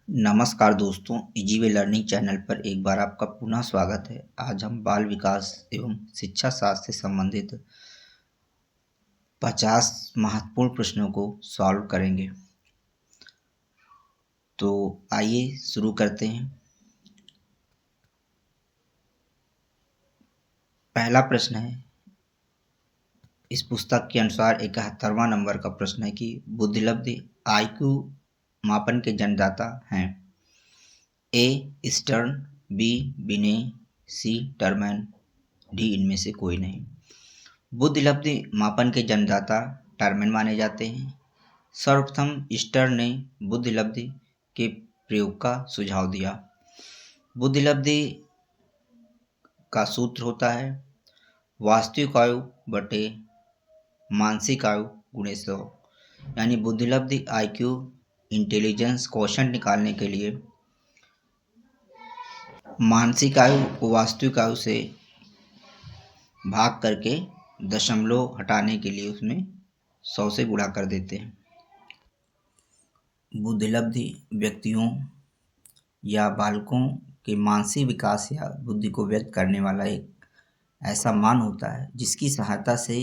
नमस्कार दोस्तों, easy way learning channel पर एक बार आपका पुनः स्वागत है। आज हम बाल विकास एवं शिक्षा शास्त्र से संबंधित 50 महत्वपूर्ण प्रश्नों को सॉल्व करेंगे। तो आइए शुरू करते हैं। पहला प्रश्न है, इस पुस्तक के अनुसार 71वां नंबर का प्रश्न है कि बुद्धिलब्धि आईक्यू मापन के जन्मदाता हैं। ए स्टर्न, बी बिने, सी टर्मैन, डी इनमें से कोई नहीं। बुद्धिलब्धि मापन के जन्मदाता टर्मैन माने जाते हैं। सर्वप्रथम स्टर्न ने बुद्धिलब्धि के प्रयोग का सुझाव दिया। बुद्धिलब्धि का सूत्र होता है वास्तविक आयु बटे मानसिक आयु गुणे 100। यानी बुद्धिलब्धि आईक्यू इंटेलिजेंस क्वोशेंट निकालने के लिए मानसिक आयु को वास्तविक आयु से भाग करके दशमलव हटाने के लिए उसमें 100 से गुणा कर देते हैं। बुद्धिलब्धि व्यक्तियों या बालकों के मानसिक विकास या बुद्धि को व्यक्त करने वाला एक ऐसा मान होता है जिसकी सहायता से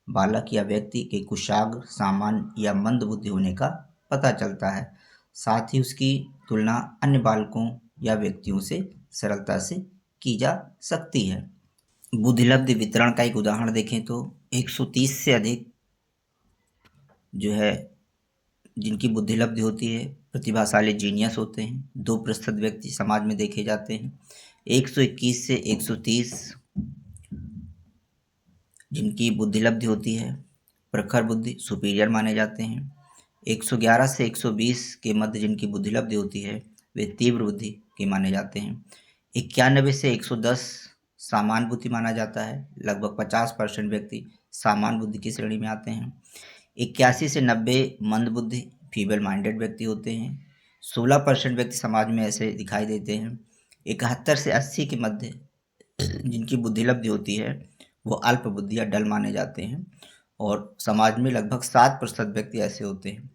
बालक या व्यक्ति के कुशाग्र, सामान्य या मंद बुद्धि होने का पता चलता है। साथ ही उसकी तुलना अन्य बालकों या व्यक्तियों से सरलता से की जा सकती है। बुद्धिलब्धि वितरण का एक उदाहरण देखें तो 130 से अधिक जो है जिनकी बुद्धिलब्धि होती है प्रतिभाशाली जीनियस होते हैं। 2% व्यक्ति समाज में देखे जाते हैं। 121 से 130 जिनकी बुद्धिलब्धि होती है प्रखर बुद्धि सुपीरियर माने जाते हैं। 111 से 120 के मध्य जिनकी बुद्धिलब्धि होती है वे तीव्र बुद्धि के माने जाते हैं। 91 से 110 सामान्य बुद्धि माना जाता है। लगभग 50% व्यक्ति सामान्य बुद्धि की श्रेणी में आते हैं। 81 से 90 मंद बुद्धि फीबल माइंडेड व्यक्ति होते हैं। 16% व्यक्ति समाज में ऐसे दिखाई देते हैं। 71 से 80 के मध्य जिनकी बुद्धिलब्धि होती है वो अल्प बुद्धि या डल माने जाते हैं। और समाज में लगभग 7% व्यक्ति ऐसे होते हैं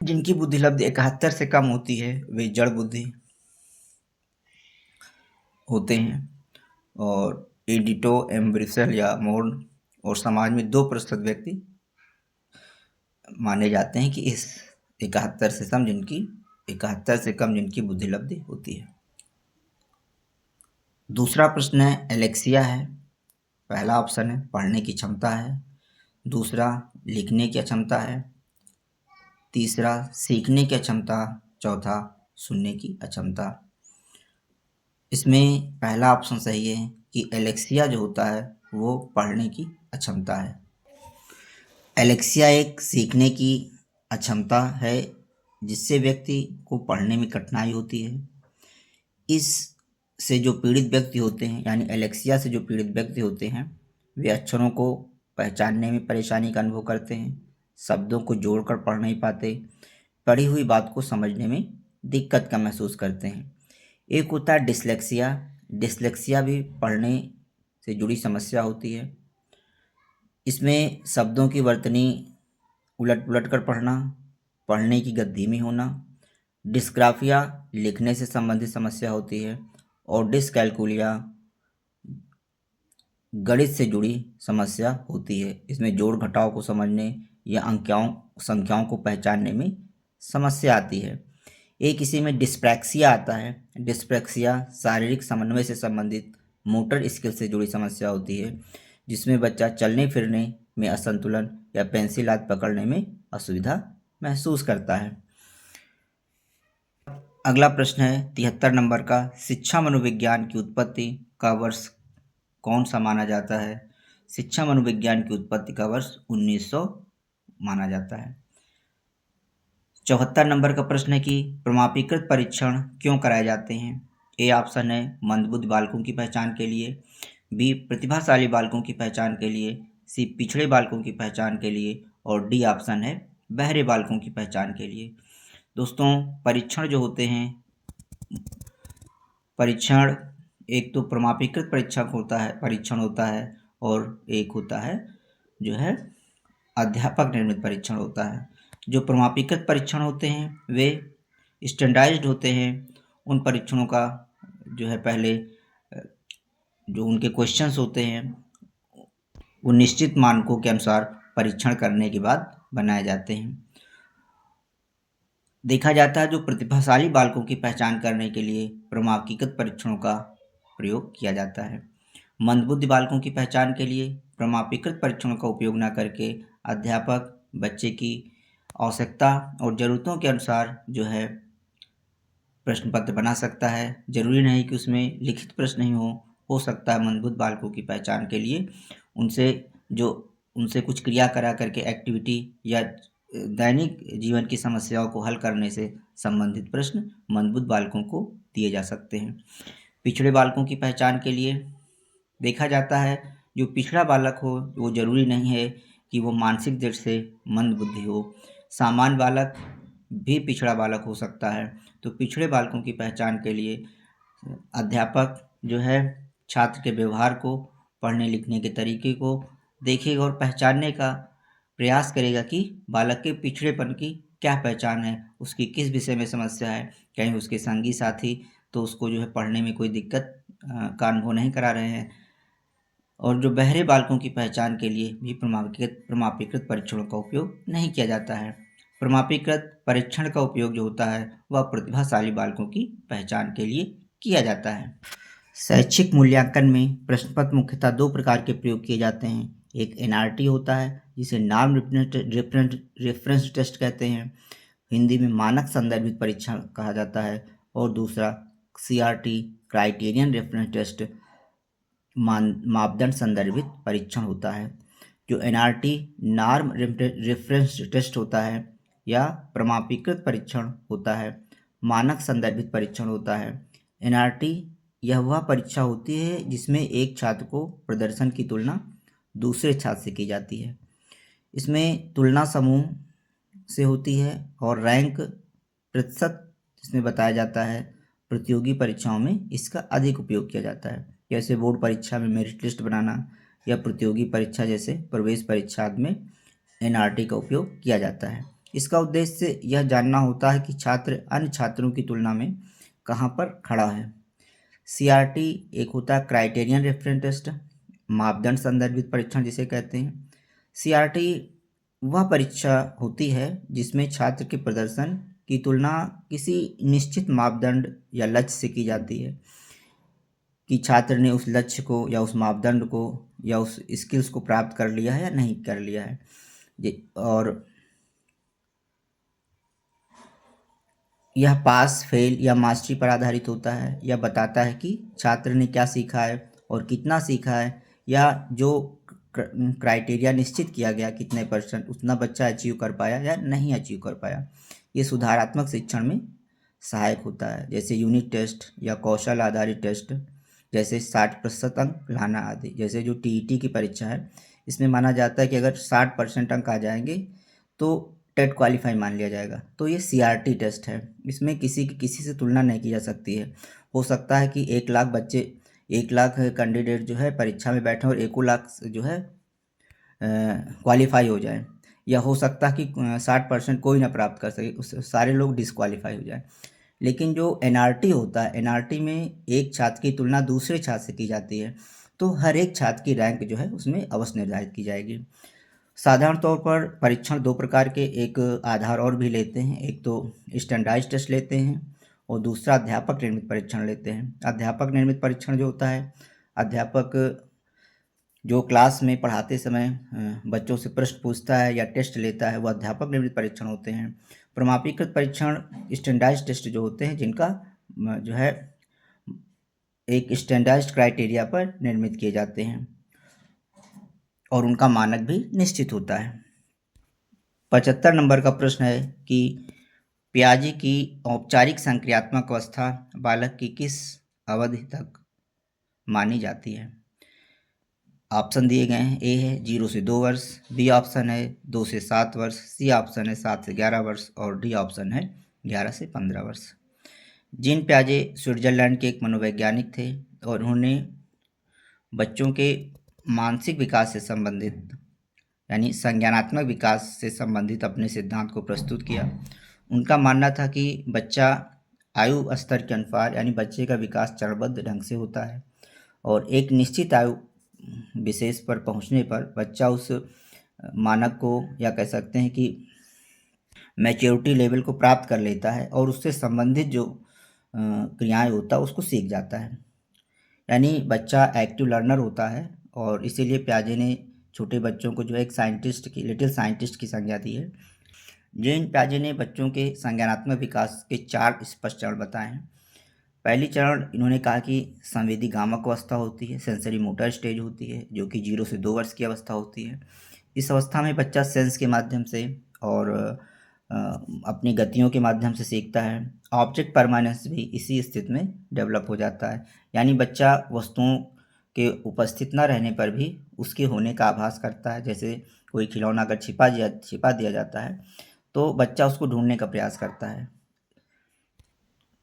जिनकी बुद्धिलब्धि 71 से कम होती है, वे जड़ बुद्धि होते हैं। और एडिटो, एम्ब्रिसल या मोर्न और समाज में 2% व्यक्ति माने जाते हैं कि इस 71 से कम जिनकी बुद्धिलब्धि होती है। दूसरा प्रश्न है एलेक्सिया है। पहला ऑप्शन है पढ़ने की क्षमता है। दूसरा लिखने की क्षमता है। तीसरा सीखने की क्षमता। चौथा सुनने की क्षमता। इसमें पहला ऑप्शन सही है कि एलेक्सिया जो होता है वो पढ़ने की अक्षमता है। एलेक्सिया एक सीखने की अक्षमता है जिससे व्यक्ति को पढ़ने में कठिनाई होती है। इस से जो पीड़ित व्यक्ति होते हैं यानी एलेक्सिया से जो पीड़ित व्यक्ति होते हैं वे अक्षरों को पहचानने में परेशानी का अनुभव करते हैं, शब्दों को जोड़कर पढ़ नहीं पाते, पढ़ी हुई बात को समझने में दिक्कत का महसूस करते हैं। एक होता है डिसलेक्सिया। डिसलेक्सिया भी पढ़ने से जुड़ी समस्या होती है। इसमें शब्दों की वर्तनी उलट पुलट कर पढ़ना, पढ़ने की गति धीमी होना, डिस्ग्राफिया लिखने से संबंधित समस्या होती है और डिसकैलकुलिया गणित से जुड़ी समस्या होती है। इसमें जोड़ घटाव को समझने या संख्याओं को पहचानने में समस्या आती है। एक इसी में डिस्प्रैक्सिया आता है। डिस्प्रैक्सिया शारीरिक समन्वय से संबंधित मोटर स्किल से जुड़ी समस्या होती है जिसमें बच्चा चलने फिरने में असंतुलन या पेंसिल हाथ पकड़ने में असुविधा महसूस करता है। अगला प्रश्न है 73 नंबर का, शिक्षा मनोविज्ञान की उत्पत्ति का वर्ष कौन सा माना जाता है? शिक्षा मनोविज्ञान की उत्पत्ति का वर्ष 1900 माना जाता है। 74 नंबर का प्रश्न है कि प्रमाणीकृत परीक्षण क्यों कराए जाते हैं? ए ऑप्शन है मंदबुद्धि बालकों की पहचान के लिए, बी प्रतिभाशाली बालकों की पहचान के लिए, सी पिछड़े बालकों की पहचान के लिए और डी ऑप्शन है बहरे बालकों की पहचान के लिए। दोस्तों परीक्षण जो होते हैं, परीक्षण एक तो प्रमाणीकृत परीक्षण होता है और एक होता है जो है अध्यापक निर्मित परीक्षण होता है। जो प्रमाणीकृत परीक्षण होते हैं वे स्टैंडर्डाइज्ड होते हैं उन परीक्षणों का जो है पहले जो उनके क्वेश्चंस होते हैं वो निश्चित मानकों के अनुसार परीक्षण करने के बाद बनाए जाते हैं। देखा जाता है जो प्रतिभाशाली बालकों की पहचान करने के लिए प्रमाणीकृत परीक्षणों का प्रयोग किया जाता है। मंदबुद्धि बालकों की पहचान के लिए प्रमाणीकृत परीक्षणों का उपयोग न करके अध्यापक बच्चे की आवश्यकता और ज़रूरतों के अनुसार जो है प्रश्न पत्र बना सकता है। जरूरी नहीं कि उसमें लिखित प्रश्न ही हो सकता है मंदबुद्ध बालकों की पहचान के लिए उनसे कुछ क्रिया करा करके एक्टिविटी या दैनिक जीवन की समस्याओं को हल करने से संबंधित प्रश्न मंदबुद्ध बालकों को दिए जा सकते हैं। पिछड़े बालकों की पहचान के लिए देखा जाता है जो पिछड़ा बालक हो वो जरूरी नहीं है कि वो मानसिक दृष्टि से मंदबुद्धि हो। सामान्य बालक भी पिछड़ा बालक हो सकता है। तो पिछड़े बालकों की पहचान के लिए अध्यापक जो है छात्र के व्यवहार को, पढ़ने लिखने के तरीके को देखेगा और पहचानने का प्रयास करेगा कि बालक के पिछड़ेपन की क्या पहचान है, उसकी किस विषय में समस्या है। कहीं उसके संगी साथी तो उसको जो है पढ़ने में कोई दिक्कत का अनुभव नहीं करा रहे हैं। और जो बहरे बालकों की पहचान के लिए भी प्रमाणीकृत परीक्षणों का उपयोग नहीं किया जाता है। प्रमाणीकृत परीक्षण का उपयोग जो होता है वह प्रतिभाशाली बालकों की पहचान के लिए किया जाता है। शैक्षिक मूल्यांकन में प्रश्न पत्र मुख्यतः दो प्रकार के प्रयोग किए जाते हैं। एक एनआरटी होता है जिसे नॉर्म रेफरेंस टेस्ट कहते हैं, हिंदी में मानक संदर्भित परीक्षण कहा जाता है। और दूसरा सीआरटी क्राइटेरियन रेफरेंस टेस्ट मापदंड संदर्भित परीक्षण होता है। जो एनआरटी नॉर्म रेफरेंस टेस्ट होता है या प्रमाणीकृत परीक्षण होता है, मानक संदर्भित परीक्षण होता है। एनआरटी यह वह परीक्षा होती है जिसमें एक छात्र को प्रदर्शन की तुलना दूसरे छात्र से की जाती है। इसमें तुलना समूह से होती है और रैंक प्रतिशत इसमें बताया जाता है। प्रतियोगी परीक्षाओं में इसका अधिक उपयोग किया जाता है, जैसे बोर्ड परीक्षा में मेरिट लिस्ट बनाना या प्रतियोगी परीक्षा जैसे प्रवेश परीक्षा में एनआरटी का उपयोग किया जाता है। इसका उद्देश्य यह जानना होता है कि छात्र अन्य छात्रों की तुलना में कहाँ पर खड़ा है। सीआरटी एक होता है क्राइटेरियन रेफरेंस टेस्ट, मापदंड संदर्भित परीक्षण जिसे कहते हैं। सीआरटी वह परीक्षा होती है जिसमें छात्र के प्रदर्शन की तुलना किसी निश्चित मापदंड या लक्ष्य से की जाती है कि छात्र ने उस लक्ष्य को या उस मापदंड को या उस स्किल्स को प्राप्त कर लिया है या नहीं कर लिया है। और यह पास फेल या मास्टरी पर आधारित होता है। यह बताता है कि छात्र ने क्या सीखा है और कितना सीखा है, या जो क्राइटेरिया निश्चित किया गया कितने % उतना बच्चा अचीव कर पाया या नहीं अचीव कर पाया। ये सुधारात्मक शिक्षण में सहायक होता है, जैसे यूनिट टेस्ट या कौशल आधारित टेस्ट, जैसे 60% अंक लाना आदि। जैसे जो टीईटी की परीक्षा है इसमें माना जाता है कि अगर 60% अंक आ जाएंगे तो टेट क्वालिफाई मान लिया जाएगा। तो ये सीआरटी टेस्ट है, इसमें किसी से तुलना नहीं की जा सकती है। हो सकता है कि 1 लाख बच्चे 1 लाख कैंडिडेट जो है परीक्षा में बैठे और 1 लाख जो है क्वालिफाई हो जाए, या हो सकता है कि 60% कोई ना प्राप्त कर सके, उससे सारे लोग डिसक्वालीफाई हो जाए। लेकिन जो एनआरटी होता है, एनआरटी में एक छात्र की तुलना दूसरे छात्र से की जाती है, तो हर एक छात्र की रैंक जो है उसमें अवश्य निर्धारित की जाएगी। साधारण तौर पर परीक्षण दो प्रकार के एक आधार और भी लेते हैं, एक तो स्टैंडर्डाइज्ड टेस्ट लेते हैं और दूसरा अध्यापक निर्मित परीक्षण लेते हैं। अध्यापक निर्मित परीक्षण जो होता है, अध्यापक जो क्लास में पढ़ाते समय बच्चों से प्रश्न पूछता है या टेस्ट लेता है, वह अध्यापक निर्मित परीक्षण होते हैं। प्रमाणीकृत परीक्षण स्टैंडर्डाइज्ड टेस्ट जो होते हैं, जिनका जो है एक स्टैंडर्डाइज्ड क्राइटेरिया पर निर्मित किए जाते हैं और उनका मानक भी निश्चित होता है। 75 नंबर का प्रश्न है कि पियाजे की औपचारिक संक्रियात्मक अवस्था बालक की किस अवधि तक मानी जाती है। ऑप्शन दिए गए हैं, ए है 0 से 2 वर्ष, बी ऑप्शन है 2 से 7 वर्ष, सी ऑप्शन है 7 से 11 वर्ष और डी ऑप्शन है 11 से 15 वर्ष। जीन पियाजे स्विट्जरलैंड के एक मनोवैज्ञानिक थे और उन्होंने बच्चों के मानसिक विकास से संबंधित यानी संज्ञानात्मक विकास से संबंधित अपने सिद्धांत को प्रस्तुत किया। उनका मानना था कि बच्चा आयु स्तर के अनुसार यानी बच्चे का विकास चरणबद्ध ढंग से होता है और एक निश्चित आयु विशेष पर पहुंचने पर बच्चा उस मानक को या कह सकते हैं कि मैच्योरिटी लेवल को प्राप्त कर लेता है और उससे संबंधित जो क्रियाएं होता है उसको सीख जाता है। यानी बच्चा एक्टिव लर्नर होता है और इसीलिए पियाजे ने छोटे बच्चों को जो है एक साइंटिस्ट की लिटिल साइंटिस्ट की संज्ञा दी है। जेन पियाजे ने बच्चों के संज्ञानात्मक विकास के 4 स्पष्ट चरण बताए हैं। पहली चरण इन्होंने कहा कि संवेदी गामक अवस्था होती है, सेंसरी मोटर स्टेज होती है जो कि 0 से 2 वर्ष की अवस्था होती है। इस अवस्था में बच्चा सेंस के माध्यम से और अपनी गतियों के माध्यम से सीखता है। ऑब्जेक्ट परमानेंस भी इसी स्थिति में डेवलप हो जाता है, यानी बच्चा वस्तुओं के उपस्थित न रहने पर भी उसके होने का आभास करता है। जैसे कोई खिलौना अगर छिपा दिया जाता है तो बच्चा उसको ढूंढने का प्रयास करता है।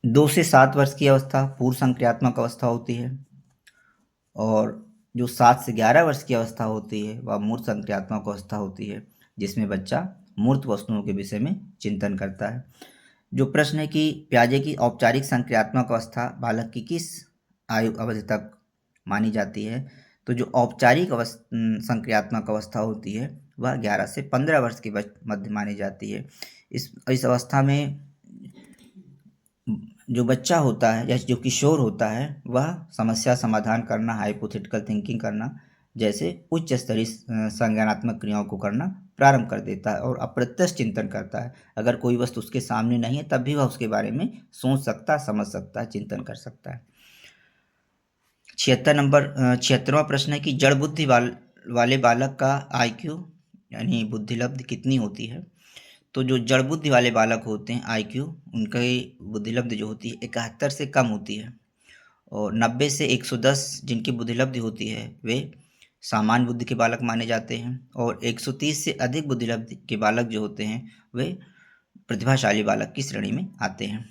2 से 7 वर्ष की अवस्था पूर्व संक्रियात्मक अवस्था होती है और जो 7 से 11 वर्ष की अवस्था होती है वह मूर्त संक्रियात्मक अवस्था होती है, जिसमें बच्चा मूर्त वस्तुओं के विषय में चिंतन करता है। जो प्रश्न है कि पियाजे की औपचारिक संक्रियात्मक अवस्था बालक की किस आयु अवधि तक मानी जाती है, तो जो औपचारिक संक्रियात्मक अवस्था होती है वह 11 से 15 वर्ष के मध्य मानी जाती है। इस अवस्था में जो बच्चा होता है या जो किशोर होता है वह समस्या समाधान करना, हाइपोथेटिकल थिंकिंग करना जैसे उच्च स्तरीय संज्ञानात्मक क्रियाओं को करना प्रारंभ कर देता है और अप्रत्यक्ष चिंतन करता है। अगर कोई वस्तु उसके सामने नहीं है तब भी वह उसके बारे में सोच सकता, समझ सकता है, चिंतन कर सकता है। 76वां प्रश्न है कि जड़ बुद्धि वाले बालक का IQ यानी बुद्धिलब्धि कितनी होती है। तो जो जड़ बुद्धि वाले बालक होते हैं IQ उनकी बुद्धिलब्धि जो होती है 71 से कम होती है और 90 से 110 जिनकी बुद्धिलब्धि होती है वे सामान्य बुद्धि के बालक माने जाते हैं और 130 से अधिक बुद्धिलब्धि के बालक जो होते हैं वे प्रतिभाशाली बालक की श्रेणी में आते हैं।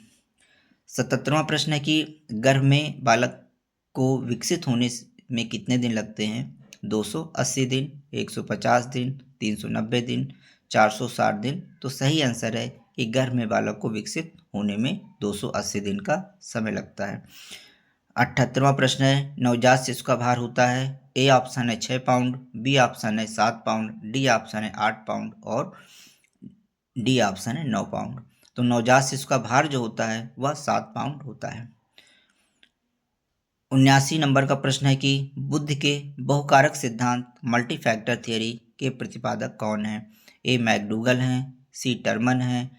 77वां प्रश्न है कि गर्भ में बालक को विकसित होने में कितने दिन लगते हैं। 280 दिन, 150 दिन, 390 दिन, 460 दिन। तो सही आंसर है कि गर्भ में बालक को विकसित होने में 280 दिन का समय लगता है। 78वां प्रश्न है नवजात शिशु का भार होता है। ए ऑप्शन है 6 पाउंड, बी ऑप्शन है 7 पाउंड, डी ऑप्शन है 8 पाउंड और डी ऑप्शन है 9 पाउंड। तो नवजात शिशु का भार जो होता है वह 7 पाउंड होता है। 79 नंबर का प्रश्न है कि बुद्धि के बहुकारक सिद्धांत मल्टीफैक्टर थियरी के प्रतिपादक कौन है। ए मैकडूगल हैं, सी टर्मन है,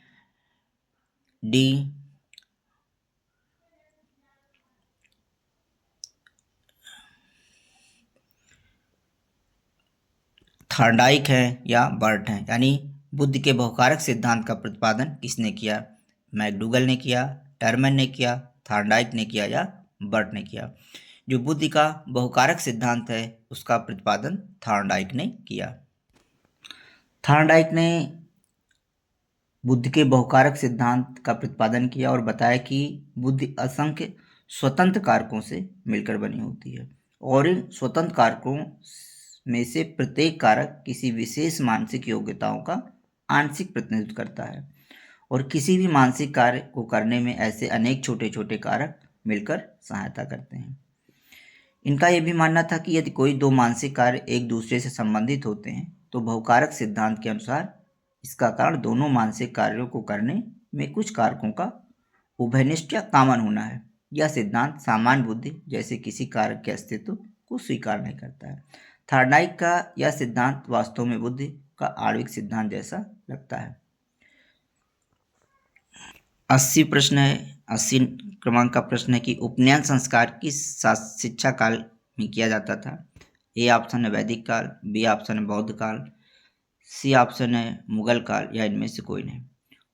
डी थॉर्नडाइक है या बर्ट है। यानी बुद्धि के बहुकारक सिद्धांत का प्रतिपादन किसने किया। मैकडूगल ने किया, टर्मन ने किया, थॉर्नडाइक ने किया या बर्ट ने किया। जो बुद्धि का बहुकारक सिद्धांत है उसका प्रतिपादन थॉर्नडाइक ने किया। थॉर्नडाइक ने बुद्धि के बहुकारक सिद्धांत का प्रतिपादन किया और बताया कि बुद्धि असंख्य स्वतंत्र कारकों से मिलकर बनी होती है और इन स्वतंत्र कारकों में से प्रत्येक कारक किसी विशेष मानसिक योग्यताओं का आंशिक प्रतिनिधित्व करता है और किसी भी मानसिक कार्य को करने में ऐसे अनेक छोटे छोटे कारक मिलकर सहायता करते हैं। इनका यह भी मानना था कि यदि कोई दो मानसिक कार्य एक दूसरे से संबंधित होते हैं तो बहुकारक सिद्धांत के अनुसार इसका कारण दोनों मानसिक कार्यों को करने में कुछ कारकों का उभयनिष्ठ या कॉमन होना है। यह सिद्धांत सामान्य बुद्धि जैसे किसी कारक के अस्तित्व को स्वीकार नहीं करता है। थॉर्नडाइक का यह सिद्धांत वास्तव में बुद्धि का आणविक सिद्धांत जैसा लगता है। 80 प्रश्न है, 80 क्रमांक का प्रश्न है कि उपनयन संस्कार किस शिक्षा काल में किया जाता था। ए ऑप्शन है वैदिक काल, बी ऑप्शन है बौद्ध काल, सी ऑप्शन है मुगल काल या इनमें से कोई नहीं।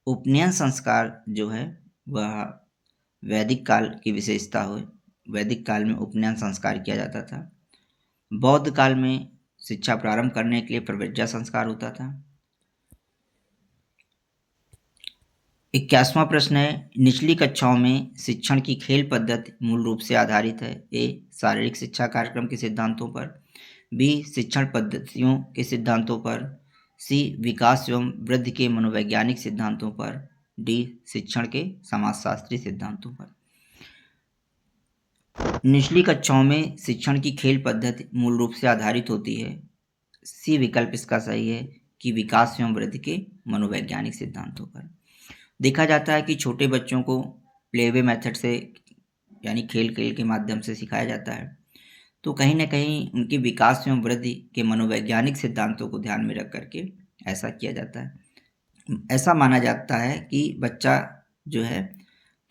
उपनयन संस्कार जो है वह वैदिक काल की विशेषता हो। वैदिक काल में उपनयन संस्कार किया जाता था। बौद्ध काल में शिक्षा प्रारंभ करने के लिए प्रव्रज्या संस्कार होता था। 81वां प्रश्न है निचली कक्षाओं में शिक्षण की खेल पद्धति मूल रूप से आधारित है। ए शारीरिक शिक्षा कार्यक्रम के सिद्धांतों पर, बी शिक्षण पद्धतियों के सिद्धांतों पर, सी विकास एवं वृद्धि के मनोवैज्ञानिक सिद्धांतों पर, डी शिक्षण के समाजशास्त्रीय सिद्धांतों पर। निचली कक्षाओं में शिक्षण की खेल पद्धति मूल रूप से आधारित होती है। सी विकल्प इसका सही है कि विकास एवं वृद्धि के मनोवैज्ञानिक सिद्धांतों पर। देखा जाता है कि छोटे बच्चों को प्लेवे मेथड से यानी खेल खेल के माध्यम से सिखाया जाता है, तो कहीं ना कहीं उनके विकास एवं वृद्धि के मनोवैज्ञानिक सिद्धांतों को ध्यान में रख करके ऐसा किया जाता है। ऐसा माना जाता है कि बच्चा जो है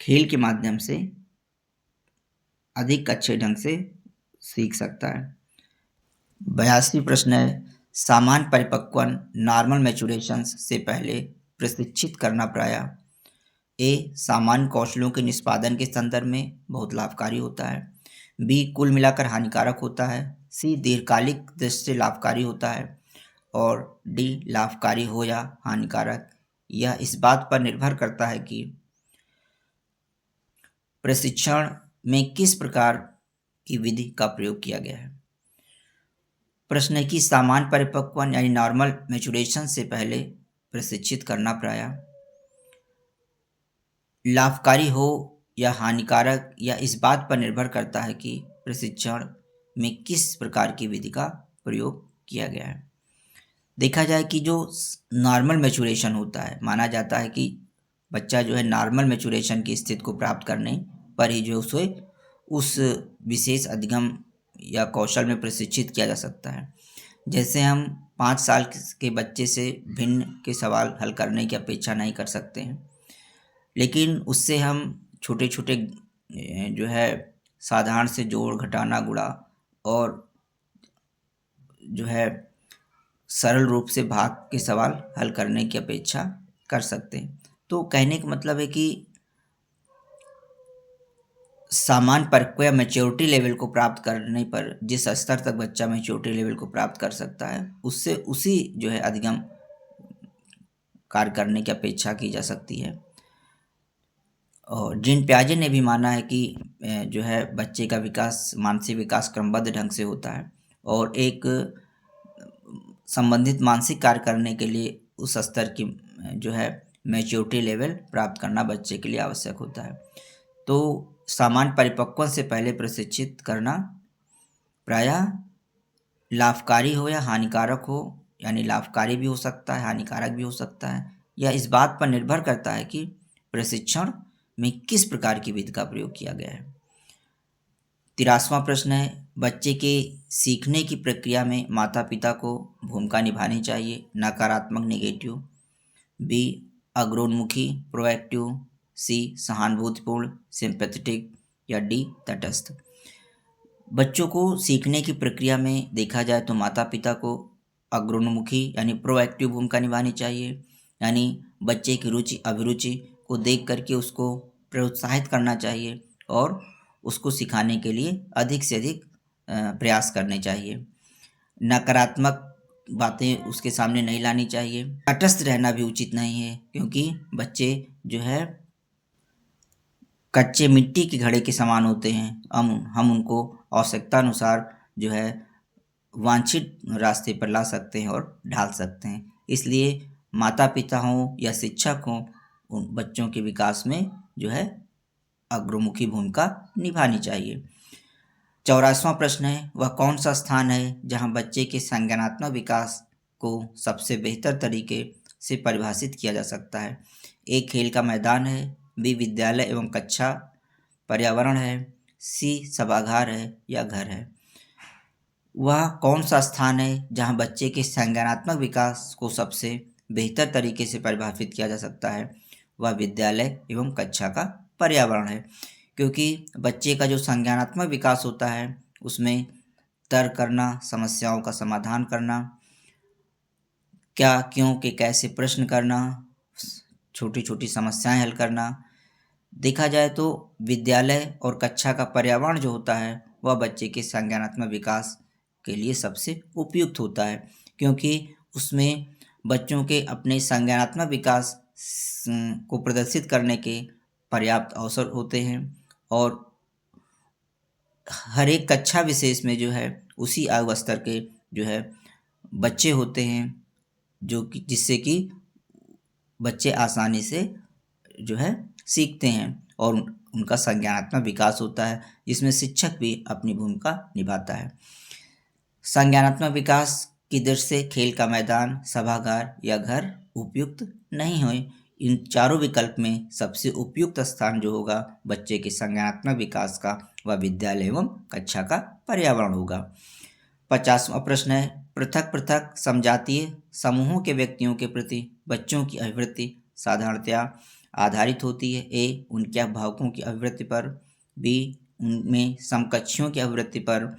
खेल के माध्यम से अधिक अच्छे ढंग से सीख सकता है। 82 प्रश्न है, सामान्य परिपक्वन नॉर्मल मैचुरेशन से पहले प्रशिक्षित करना प्रायः ए सामान्य कौशलों के निष्पादन के संदर्भ में बहुत लाभकारी होता है, बी कुल मिलाकर हानिकारक होता है, सी दीर्घकालिक दृष्टि से लाभकारी होता है और डी लाभकारी हो या हानिकारक। यह इस बात पर निर्भर करता है कि प्रशिक्षण में किस प्रकार की विधि का प्रयोग किया गया है। प्रश्न है कि सामान्य परिपक्वन यानी नॉर्मल मैचुरेशन से पहले प्रशिक्षित करना प्रायः लाभकारी हो या हानिकारक, या इस बात पर निर्भर करता है कि प्रशिक्षण में किस प्रकार की विधि का प्रयोग किया गया है। देखा जाए कि जो नॉर्मल मैचुरेशन होता है, माना जाता है कि बच्चा जो है नॉर्मल मैचुरेशन की स्थिति को प्राप्त करने पर ही जो उसे उस विशेष अधिगम या कौशल में प्रशिक्षित किया जा सकता है। जैसे हम 5 साल के बच्चे से भिन्न के सवाल हल करने की अपेक्षा नहीं कर सकते हैं, लेकिन उससे हम छोटे छोटे जो है साधारण से जोड़ घटाना गुणा और जो है सरल रूप से भाग के सवाल हल करने की अपेक्षा कर सकते हैं। तो कहने का मतलब है कि सामान्य परिपक्व या मैच्योरिटी लेवल को प्राप्त करने पर जिस स्तर तक बच्चा मैच्योरिटी लेवल को प्राप्त कर सकता है, उससे उसी जो है अधिगम कार्य करने की अपेक्षा की जा सकती है। और जीन पियाजे ने भी माना है कि जो है बच्चे का विकास, मानसिक विकास क्रमबद्ध ढंग से होता है और एक संबंधित मानसिक कार्य करने के लिए उस स्तर की जो है मैच्योरिटी लेवल प्राप्त करना बच्चे के लिए आवश्यक होता है। तो सामान्य परिपक्वन से पहले प्रशिक्षित करना प्रायः लाभकारी हो या हानिकारक हो, यानी लाभकारी भी हो सकता है, हानिकारक भी हो सकता है। यह इस बात पर निर्भर करता है कि प्रशिक्षण में किस प्रकार की विधि का प्रयोग किया गया है। 83वां प्रश्न है, बच्चे के सीखने की प्रक्रिया में माता पिता को भूमिका निभानी चाहिए, नकारात्मक नेगेटिव, बी अग्रोन्मुखी प्रोएक्टिव, सी सहानुभूतिपूर्ण सिंपैथेटिक, या डी तटस्थ। बच्चों को सीखने की प्रक्रिया में देखा जाए तो माता पिता को अग्रोन्मुखी यानी प्रोएक्टिव भूमिका निभानी चाहिए, यानी बच्चे की रुचि अभिरुचि को देख करके उसको प्रोत्साहित करना चाहिए और उसको सिखाने के लिए अधिक से अधिक प्रयास करने चाहिए। नकारात्मक बातें उसके सामने नहीं लानी चाहिए। तटस्थ रहना भी उचित नहीं है, क्योंकि बच्चे जो है कच्चे मिट्टी के घड़े के समान होते हैं। हम उनको आवश्यकता अनुसार जो है वांछित रास्ते पर ला सकते हैं और ढाल सकते हैं। इसलिए माता पिता हों या शिक्षक हों, उन बच्चों के विकास में जो है अग्रमुखी भूमिका निभानी चाहिए। 84वां प्रश्न है, वह कौन सा स्थान है जहां बच्चे के संज्ञानात्मक विकास को सबसे बेहतर तरीके से परिभाषित किया जा सकता है। ए खेल का मैदान है, बी विद्यालय एवं कक्षा पर्यावरण है, सी सभागार है, या घर है। वह कौन सा स्थान है जहां बच्चे के संज्ञानात्मक विकास को सबसे बेहतर तरीके से परिभाषित किया जा सकता है। वह विद्यालय एवं कक्षा का पर्यावरण है, क्योंकि बच्चे का जो संज्ञानात्मक विकास होता है उसमें तर्क करना, समस्याओं का समाधान करना, क्या क्यों के कैसे प्रश्न करना, छोटी छोटी समस्याएं हल करना। देखा जाए तो विद्यालय और कक्षा का पर्यावरण जो होता है वह बच्चे के संज्ञानात्मक विकास के लिए सबसे उपयुक्त होता है, क्योंकि उसमें बच्चों के अपने संज्ञानात्मक विकास को प्रदर्शित करने के पर्याप्त अवसर होते हैं और हर एक कक्षा विशेष में जो है उसी आयु स्तर के जो है बच्चे होते हैं, जो कि जिससे कि बच्चे आसानी से जो है सीखते हैं और उनका संज्ञानात्मक विकास होता है, जिसमें शिक्षक भी अपनी भूमिका निभाता है। संज्ञानात्मक विकास की दृष्टि से खेल का मैदान, सभागार या घर उपयुक्त नहीं हुए। इन चारों विकल्प में सबसे उपयुक्त स्थान जो होगा बच्चे के संज्ञानात्मक विकास का, वह विद्यालय एवं कक्षा का पर्यावरण होगा। 50वां प्रश्न है, पृथक पृथक समजातीय समूहों के व्यक्तियों के प्रति बच्चों की अभिवृत्ति साधारणतया आधारित होती है। ए, उनके अभिभावकों की अभिवृत्ति पर, बी, उनमें समकक्षियों की अभिवृत्ति पर,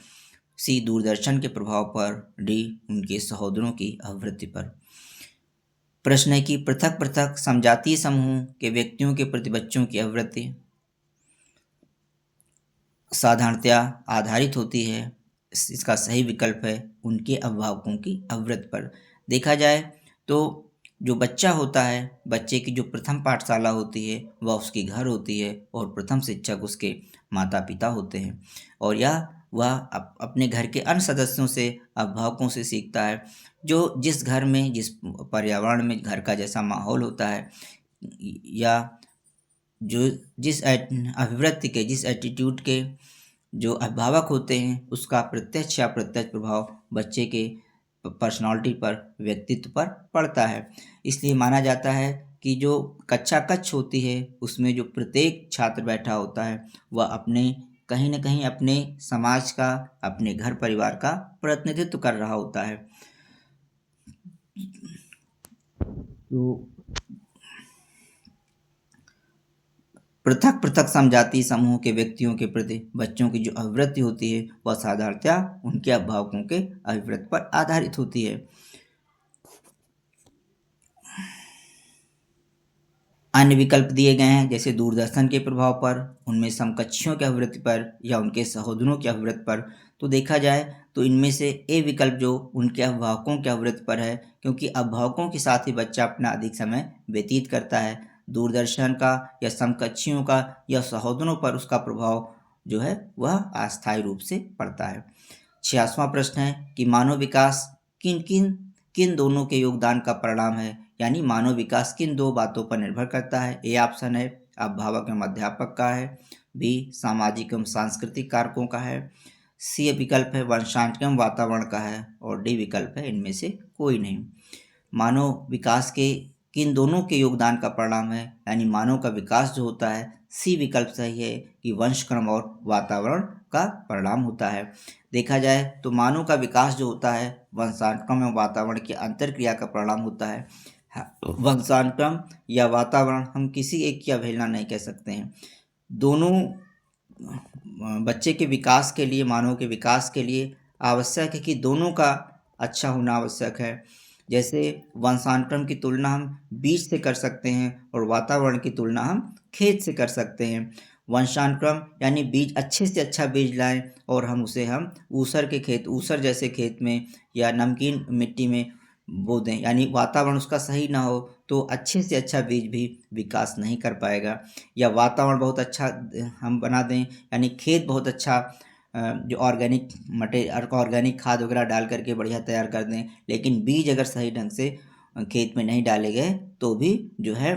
सी, दूरदर्शन के प्रभाव पर, डी, उनके सहोदरों की अभिवृत्ति पर। प्रश्न है कि पृथक पृथक समजातीय समूह के व्यक्तियों के प्रति बच्चों की अभिवृत्ति साधारणतया आधारित होती है। इसका सही विकल्प है उनके अभिभावकों की अभिवृत्ति पर। देखा जाए तो जो बच्चा होता है, बच्चे की जो प्रथम पाठशाला होती है वह उसकी घर होती है और प्रथम शिक्षक उसके माता पिता होते हैं, और वह अपने घर के अन्य सदस्यों से, अभिभावकों से सीखता है। जो जिस घर में, जिस पर्यावरण में घर का जैसा माहौल होता है, या जो जिस अभिवृत्ति के, जिस एटीट्यूड के जो अभिभावक होते हैं, उसका प्रत्यक्ष या अप्रत्यक्ष प्रभाव बच्चे के पर्सनालिटी पर, व्यक्तित्व पर पड़ता है। इसलिए माना जाता है कि जो कक्षा कक्ष होती है उसमें जो प्रत्येक छात्र बैठा होता है वह अपने कहीं न कहीं अपने समाज का, अपने घर परिवार का प्रतिनिधित्व कर रहा होता है। तो पृथक पृथक समजातीय समूह के व्यक्तियों के प्रति बच्चों की जो अभिवृत्ति होती है वह साधारणतया उनके अभिभावकों के अभिवृत्ति पर आधारित होती है। अन्य विकल्प दिए गए हैं, जैसे दूरदर्शन के प्रभाव पर, उनमें समकक्षियों की अभिवृत्ति पर या उनके सहोदरों की अभिवृत्ति पर। तो देखा जाए तो इनमें से ए विकल्प जो उनके अभिभावकों की अभिवृत्ति पर है, क्योंकि अभिभावकों के साथ ही बच्चा अपना अधिक समय व्यतीत करता है। दूरदर्शन का या समकक्षियों का या सहोदरों पर उसका प्रभाव जो है वह अस्थायी रूप से पड़ता है। 86वां प्रश्न है कि मानव विकास किन दोनों के योगदान का परिणाम है, यानी मानव विकास किन दो बातों पर निर्भर करता है। ए ऑप्शन है अभिभावक एवं अध्यापक का है, बी सामाजिक एवं सांस्कृतिक कारकों का है, सी विकल्प है वंशांक एवं वातावरण का है, और डी विकल्प है इनमें से कोई नहीं। मानव विकास के किन दोनों के योगदान का परिणाम है, यानी मानव का विकास जो होता है, सी विकल्प सही है कि वंशक्रम और वातावरण का परिणाम होता है। देखा जाए तो मानव का विकास जो होता है वंशानुक्रम एवं वातावरण की अंतर्क्रिया का परिणाम होता है। वंशानुक्रम या वातावरण हम किसी एक की अवहेलना नहीं कह सकते हैं। दोनों बच्चे के विकास के लिए, मानव के विकास के लिए आवश्यक है कि दोनों का अच्छा होना आवश्यक है। जैसे वंशानुक्रम की तुलना हम बीज से कर सकते हैं और वातावरण की तुलना हम खेत से कर सकते हैं। वंशानुक्रम यानी बीज अच्छे से अच्छा बीज लाएं और हम ऊसर जैसे खेत में या नमकीन मिट्टी में बो दें, यानी वातावरण उसका सही ना हो तो अच्छे से अच्छा बीज भी विकास नहीं कर पाएगा। या वातावरण बहुत अच्छा हम बना दें, यानी खेत बहुत अच्छा जो ऑर्गेनिक खाद वगैरह डाल करके बढ़िया तैयार कर दें, लेकिन बीज अगर सही ढंग से खेत में नहीं डाले गए तो भी जो है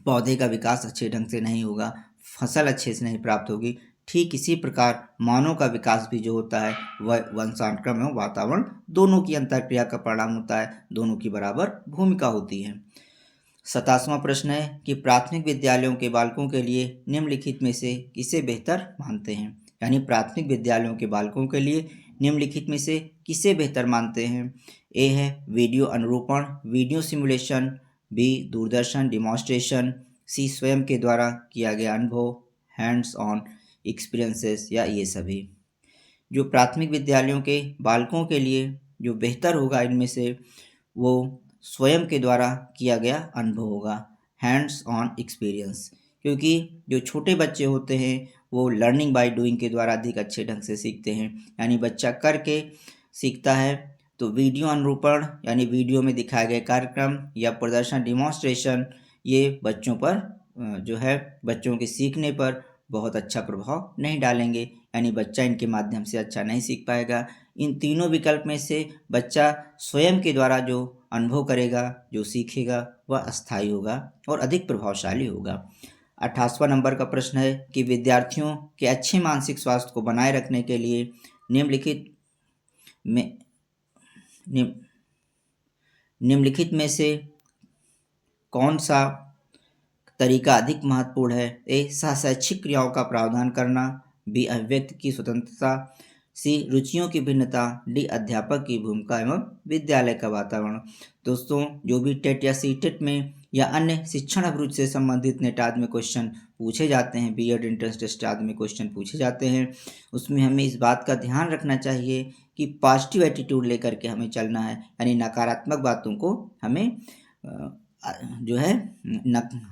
पौधे का विकास अच्छे ढंग से नहीं होगा, फसल अच्छे से नहीं प्राप्त होगी। ठीक इसी प्रकार मानव का विकास भी जो होता है वह वंशानुक्रम एवं वातावरण दोनों की अंतर्क्रिया का परिणाम होता है, दोनों की बराबर भूमिका होती है। 27वां प्रश्न है कि प्राथमिक विद्यालयों के बालकों के लिए निम्नलिखित में से किसे बेहतर मानते हैं, यानी प्राथमिक विद्यालयों के बालकों के लिए निम्नलिखित में से किसे बेहतर मानते हैं। ए है वीडियो अनुरूपण, वीडियो सिमुलेशन, बी दूरदर्शन डिमॉन्स्ट्रेशन, सी स्वयं के द्वारा किया गया अनुभव, हैंड्स ऑन एक्सपीरियंसेस, या ये सभी। जो प्राथमिक विद्यालयों के बालकों के लिए जो बेहतर होगा इनमें से वो स्वयं के द्वारा किया गया अनुभव होगा, हैंड्स ऑन एक्सपीरियंस, क्योंकि जो छोटे बच्चे होते हैं वो लर्निंग बाय डूइंग के द्वारा अधिक अच्छे ढंग से सीखते हैं, यानी बच्चा करके सीखता है। तो वीडियो अनुरूपण यानी वीडियो में दिखाए गए कार्यक्रम या प्रदर्शन डिमॉन्स्ट्रेशन, ये बच्चों पर जो है बच्चों के सीखने पर बहुत अच्छा प्रभाव नहीं डालेंगे, यानी बच्चा इनके माध्यम से अच्छा नहीं सीख पाएगा। इन तीनों विकल्प में से बच्चा स्वयं के द्वारा जो अनुभव करेगा, जो सीखेगा वह अस्थायी होगा और अधिक प्रभावशाली होगा। 28वां नंबर का प्रश्न है कि विद्यार्थियों के अच्छे मानसिक स्वास्थ्य को बनाए रखने के लिए निम्नलिखित में निम, निम्नलिखित में से कौन सा तरीका अधिक महत्वपूर्ण है? ए, सहशैक्षिक क्रियाओं का प्रावधान करना, बी, अभिव्यक्ति की स्वतंत्रता, सी, रुचियों की भिन्नता, डी, अध्यापक की भूमिका एवं विद्यालय का वातावरण। दोस्तों, जो भी टेट या सीटेट में या अन्य शिक्षण अभिरुचि से संबंधित नेट आदि में क्वेश्चन पूछे जाते हैं, बीएड एंट्रेंस टेस्ट आदि में क्वेश्चन पूछे जाते हैं, उसमें हमें इस बात का ध्यान रखना चाहिए कि पॉजिटिव एटीट्यूड लेकर के हमें चलना है, यानी नकारात्मक बातों को हमें जो है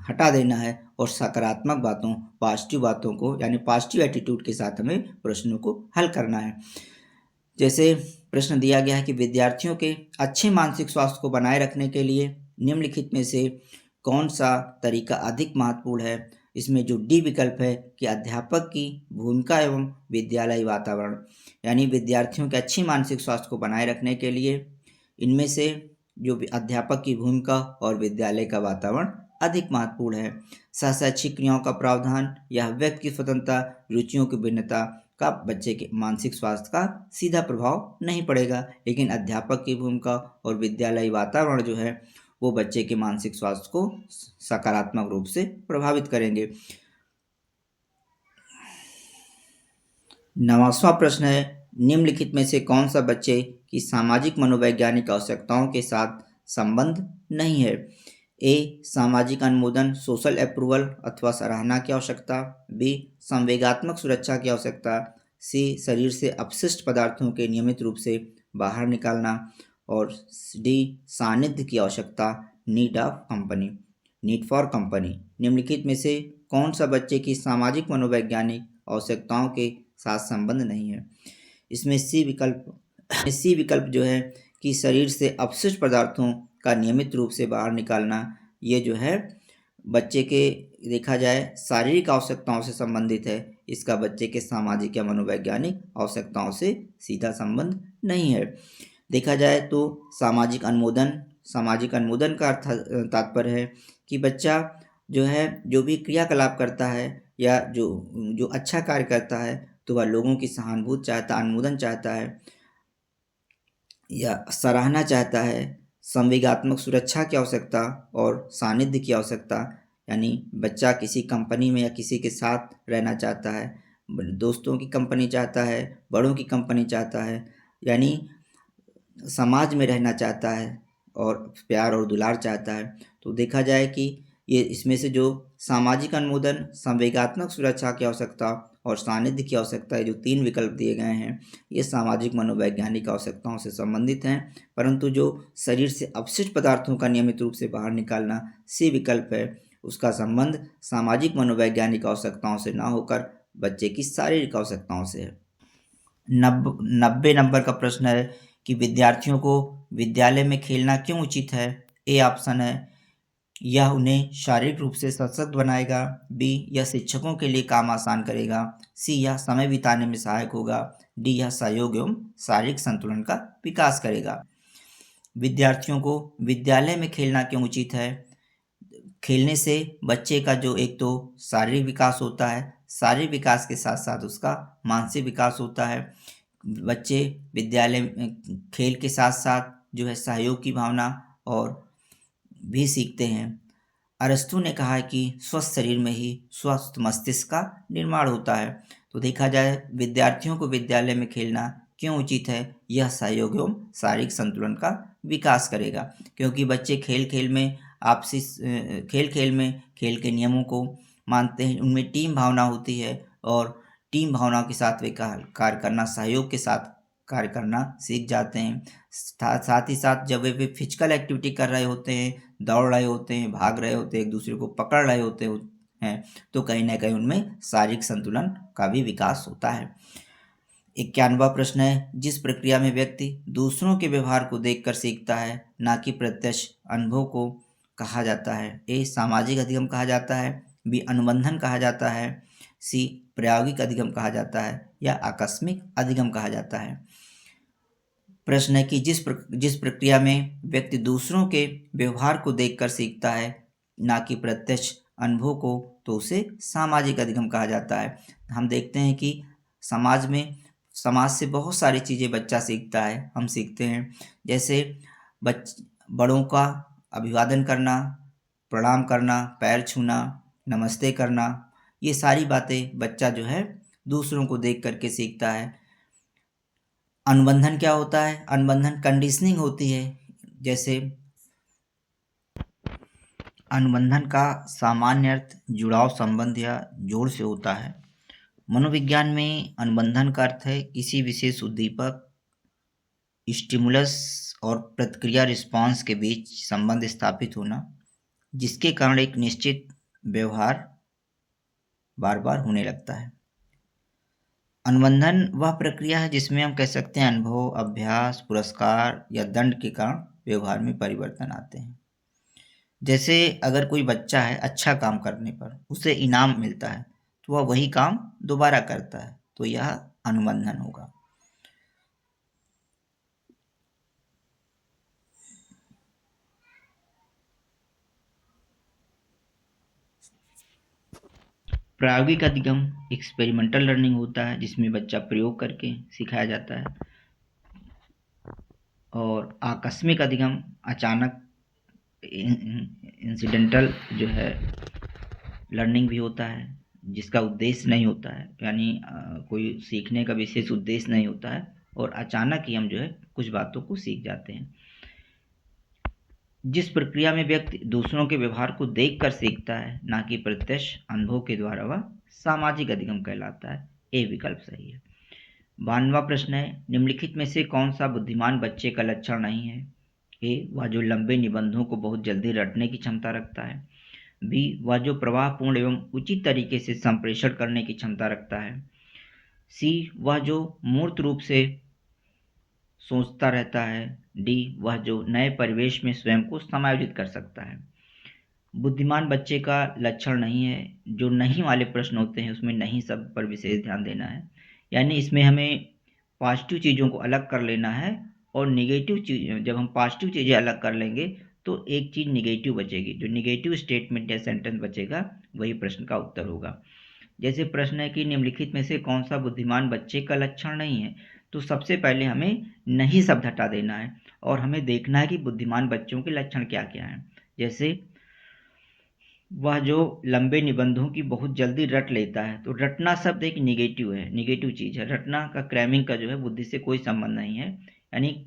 हटा देना है और सकारात्मक बातों, पॉजिटिव बातों को, यानी पॉजिटिव एटीट्यूड के साथ हमें प्रश्नों को हल करना है। जैसे प्रश्न दिया गया है कि विद्यार्थियों के अच्छे मानसिक स्वास्थ्य को बनाए रखने के लिए निम्नलिखित में से कौन सा तरीका अधिक महत्वपूर्ण है? इसमें जो डी विकल्प है कि अध्यापक की भूमिका एवं विद्यालयी वातावरण, यानी विद्यार्थियों के अच्छे मानसिक स्वास्थ्य को बनाए रखने के लिए इनमें से जो अध्यापक की भूमिका और विद्यालय का वातावरण अधिक महत्वपूर्ण है। सहशैक्षिक क्रियाओं का प्रावधान या व्यक्ति की स्वतंत्रता, रुचियों की भिन्नता का बच्चे के मानसिक स्वास्थ्य का सीधा प्रभाव नहीं पड़ेगा, लेकिन अध्यापक की भूमिका और विद्यालयी वातावरण जो है वो बच्चे के मानसिक स्वास्थ्य को सकारात्मक रूप से प्रभावित करेंगे। 9वां प्रश्न है, निम्नलिखित में से कौन सा बच्चे की सामाजिक मनोवैज्ञानिक आवश्यकताओं के साथ संबंध नहीं है? ए, सामाजिक अनुमोदन, सोशल अप्रूवल अथवा सराहना की आवश्यकता, बी, संवेगात्मक सुरक्षा की आवश्यकता, सी, शरीर से अपशिष्ट पदार्थों के नियमित रूप से बाहर निकालना, और डी, सानिध्य की आवश्यकता, नीड फॉर कंपनी। निम्नलिखित में से कौन सा बच्चे की सामाजिक मनोवैज्ञानिक आवश्यकताओं के साथ संबंध नहीं है? इसमें सी विकल्प जो है कि शरीर से अपशिष्ट पदार्थों का नियमित रूप से बाहर निकालना, ये जो है बच्चे के देखा जाए शारीरिक आवश्यकताओं से संबंधित है, इसका बच्चे के सामाजिक या मनोवैज्ञानिक आवश्यकताओं से सीधा संबंध नहीं है। देखा जाए तो सामाजिक अनुमोदन का तात्पर्य है कि बच्चा जो है जो भी क्रियाकलाप करता है या जो अच्छा कार्य करता है तो वह लोगों की सहानुभूति चाहता, अनुमोदन चाहता है या सराहना चाहता है। संवेगात्मक सुरक्षा की आवश्यकता और सानिध्य की आवश्यकता, यानी बच्चा किसी कंपनी में या किसी के साथ रहना चाहता है, दोस्तों की कंपनी चाहता है, बड़ों की कंपनी चाहता है, यानी समाज में रहना चाहता है और प्यार और दुलार चाहता है। तो देखा जाए कि ये इसमें से जो सामाजिक अनुमोदन, संवेगात्मक सुरक्षा की आवश्यकता और सानिध्य की आवश्यकता, जो 3 विकल्प दिए गए हैं, ये सामाजिक मनोवैज्ञानिक आवश्यकताओं से संबंधित हैं, परंतु जो शरीर से अपशिष्ट पदार्थों का नियमित रूप से बाहर निकालना, सी विकल्प है, उसका संबंध सामाजिक मनोवैज्ञानिक आवश्यकताओं से ना होकर बच्चे की शारीरिक आवश्यकताओं से है। 90 नंबर का प्रश्न है कि विद्यार्थियों को विद्यालय में खेलना क्यों उचित है? ए ऑप्शन है, यह उन्हें शारीरिक रूप से सशक्त बनाएगा, बी, यह शिक्षकों के लिए काम आसान करेगा, सी, यह समय बिताने में सहायक होगा, डी, यह सहयोग एवं शारीरिक संतुलन का विकास करेगा। विद्यार्थियों को विद्यालय में खेलना क्यों उचित है? खेलने से बच्चे का जो एक तो शारीरिक विकास होता है, शारीरिक विकास के साथ साथ उसका मानसिक विकास होता है। बच्चे विद्यालय में खेल के साथ साथ जो है सहयोग की भावना और भी सीखते हैं। अरस्तु ने कहा है कि स्वस्थ शरीर में ही स्वस्थ मस्तिष्क का निर्माण होता है। तो देखा जाए विद्यार्थियों को विद्यालय में खेलना क्यों उचित है? यह सहयोग एवं शारीरिक संतुलन का विकास करेगा, क्योंकि बच्चे खेल खेल में खेल के नियमों को मानते हैं, उनमें टीम भावना होती है और टीम भावना के साथ वे कार्य करना, सहयोग के साथ कार्य करना सीख जाते हैं। साथ ही साथ जब वे फिजिकल एक्टिविटी कर रहे होते हैं, दौड़ रहे होते हैं, भाग रहे होते हैं, एक दूसरे को पकड़ रहे होते हैं, तो कहीं ना कहीं उनमें शारीरिक संतुलन का भी विकास होता है। 91वां प्रश्न है, जिस प्रक्रिया में व्यक्ति दूसरों के व्यवहार को देखकर सीखता है, ना कि प्रत्यक्ष अनुभव को कहा जाता है? ए, सामाजिक अधिगम कहा जाता है, बी, अनुबंधन कहा जाता है, सी, प्रायोगिक अधिगम कहा जाता है, या आकस्मिक अधिगम कहा जाता है? प्रश्न है कि जिस प्रक्रिया में व्यक्ति दूसरों के व्यवहार को देखकर सीखता है, ना कि प्रत्यक्ष अनुभव को, तो उसे सामाजिक अधिगम कहा जाता है। हम देखते हैं कि समाज से बहुत सारी चीज़ें बच्चा सीखता है। हम सीखते हैं जैसे बड़ों का अभिवादन करना, प्रणाम करना, पैर छूना, नमस्ते करना, ये सारी बातें बच्चा जो है दूसरों को देख करके सीखता है। अनुबंधन क्या होता है? अनुबंधन कंडीशनिंग होती है। जैसे अनुबंधन का सामान्य अर्थ जुड़ाव, संबंध या जोड़ से होता है। मनोविज्ञान में अनुबंधन का अर्थ है किसी विशेष उद्दीपक, स्टिमुलस और प्रतिक्रिया रिस्पॉन्स के बीच संबंध स्थापित होना, जिसके कारण एक निश्चित व्यवहार बार बार होने लगता है। अनुबंधन वह प्रक्रिया है जिसमें हम कह सकते हैं अनुभव, अभ्यास, पुरस्कार या दंड के कारण व्यवहार में परिवर्तन आते हैं। जैसे अगर कोई बच्चा है, अच्छा काम करने पर उसे इनाम मिलता है, तो वह वही काम दोबारा करता है, तो यह अनुबंधन होगा। प्रायोगिक अधिगम एक्सपेरिमेंटल लर्निंग होता है, जिसमें बच्चा प्रयोग करके सिखाया जाता है। और आकस्मिक अधिगम अचानक इंसिडेंटल जो है लर्निंग भी होता है, जिसका उद्देश्य नहीं होता है, यानी कोई सीखने का विशेष उद्देश्य नहीं होता है और अचानक ही हम जो है कुछ बातों को सीख जाते हैं। जिस प्रक्रिया में व्यक्ति दूसरों के व्यवहार को देखकर सीखता है, ना कि प्रत्यक्ष अनुभव के द्वारा, वह सामाजिक अधिगम कहलाता है। ए विकल्प सही है। 92वां प्रश्न है, निम्नलिखित में से कौन सा बुद्धिमान बच्चे का लक्षण नहीं है? ए, वह जो लंबे निबंधों को बहुत जल्दी रटने की क्षमता रखता है। बी, वह जो प्रवाहपूर्ण एवं उचित तरीके से संप्रेषण करने की क्षमता रखता है। सी, वह जो मूर्त रूप से सोचता रहता है। डी, वह जो नए परिवेश में स्वयं को समायोजित कर सकता है। बुद्धिमान बच्चे का लक्षण नहीं है। जो नहीं वाले प्रश्न होते हैं उसमें नहीं शब्द पर विशेष ध्यान देना है, यानी इसमें हमें पॉजिटिव चीज़ों को अलग कर लेना है और निगेटिव चीज़, जब हम पॉजिटिव चीज़ें अलग कर लेंगे तो एक चीज़ निगेटिव बचेगी। जो निगेटिव स्टेटमेंट या सेंटेंस बचेगा वही प्रश्न का उत्तर होगा। जैसे प्रश्न है कि निम्नलिखित में से कौन सा बुद्धिमान बच्चे का लक्षण नहीं है, तो सबसे पहले हमें नहीं शब्द हटा देना है और हमें देखना है कि बुद्धिमान बच्चों के लक्षण क्या क्या हैं। जैसे वह जो लंबे निबंधों की बहुत जल्दी रट लेता है, तो रटना शब्द एक निगेटिव है, निगेटिव चीज़ है। रटना का, क्रैमिंग का जो है बुद्धि से कोई संबंध नहीं है, यानी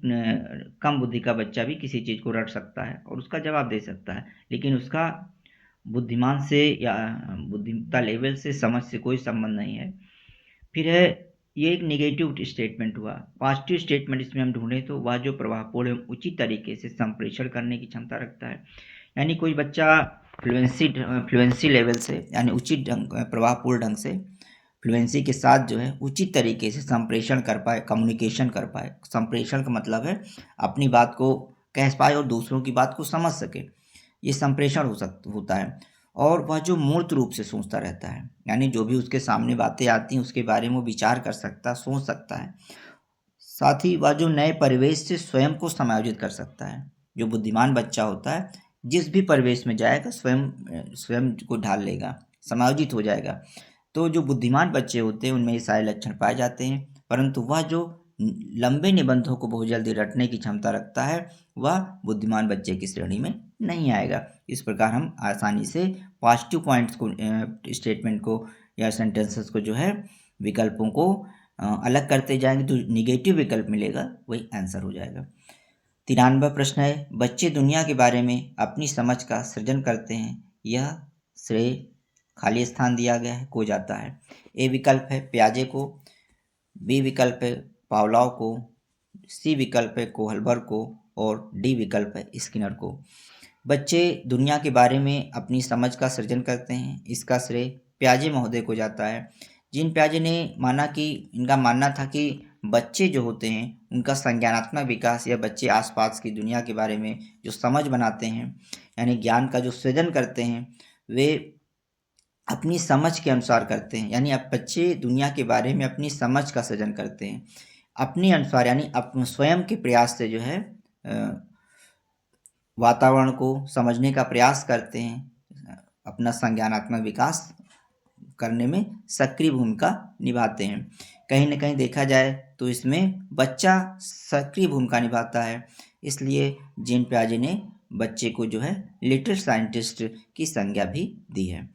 कम बुद्धि का बच्चा भी किसी चीज़ को रट सकता है और उसका जवाब दे सकता है, लेकिन उसका बुद्धिमान से या बुद्धिमत्ता लेवल से, समझ से कोई संबंध नहीं है। फिर है, ये एक निगेटिव स्टेटमेंट हुआ। पॉजिटिव स्टेटमेंट इसमें हम ढूंढें तो वह जो प्रभावपूर्ण एवं उचित तरीके से संप्रेषण करने की क्षमता रखता है, यानी कोई बच्चा फ्लुएंसी लेवल से, यानी उचित ढंग, प्रभावपूर्ण ढंग से, फ्लुएंसी के साथ जो है उचित तरीके से संप्रेषण कर पाए, कम्युनिकेशन कर पाए। संप्रेषण का मतलब है अपनी बात को कह पाए और दूसरों की बात को समझ सके, ये संप्रेषण होता है। और वह जो मूर्त रूप से सोचता रहता है, यानी जो भी उसके सामने बातें आती हैं उसके बारे में वो विचार कर सकता, सोच सकता है। साथ ही वह जो नए परिवेश से स्वयं को समायोजित कर सकता है। जो बुद्धिमान बच्चा होता है जिस भी परिवेश में जाएगा स्वयं को ढाल लेगा, समायोजित हो जाएगा। तो जो बुद्धिमान बच्चे होते हैं उनमें ये सारे लक्षण पाए जाते हैं, परंतु वह जो लंबे निबंधों को बहुत जल्दी रटने की क्षमता रखता है वह बुद्धिमान बच्चे की श्रेणी में नहीं आएगा। इस प्रकार हम आसानी से पॉजिटिव पॉइंट्स को, स्टेटमेंट को या सेंटेंसेस को जो है, विकल्पों को अलग करते जाएंगे तो निगेटिव विकल्प मिलेगा, वही आंसर हो जाएगा। 93वां प्रश्न है, बच्चे दुनिया के बारे में अपनी समझ का सृजन करते हैं, यह श्रेय खाली स्थान दिया गया है को जाता है। ए विकल्प है पियाजे को, बी विकल्प है पावलोव को, सी विकल्प है कोहलबर्ग को और डी विकल्प है स्किनर को। बच्चे दुनिया के बारे में अपनी समझ का सृजन करते हैं, इसका श्रेय पियाजे महोदय को जाता है। जीन पियाजे ने इनका मानना था कि बच्चे जो होते हैं उनका संज्ञानात्मक विकास, या बच्चे आसपास की दुनिया के बारे में जो समझ बनाते हैं, यानी ज्ञान का जो सृजन करते हैं, वे अपनी समझ के अनुसार करते हैं। यानी अब बच्चे दुनिया के बारे में अपनी समझ का सृजन करते हैं। अपने अनुसार यानी स्वयं के प्रयास से जो है वातावरण को समझने का प्रयास करते हैं, अपना संज्ञानात्मक विकास करने में सक्रिय भूमिका निभाते हैं। कहीं न कहीं देखा जाए तो इसमें बच्चा सक्रिय भूमिका निभाता है, इसलिए जीन पियाजे ने बच्चे को जो है लिटिल साइंटिस्ट की संज्ञा भी दी है।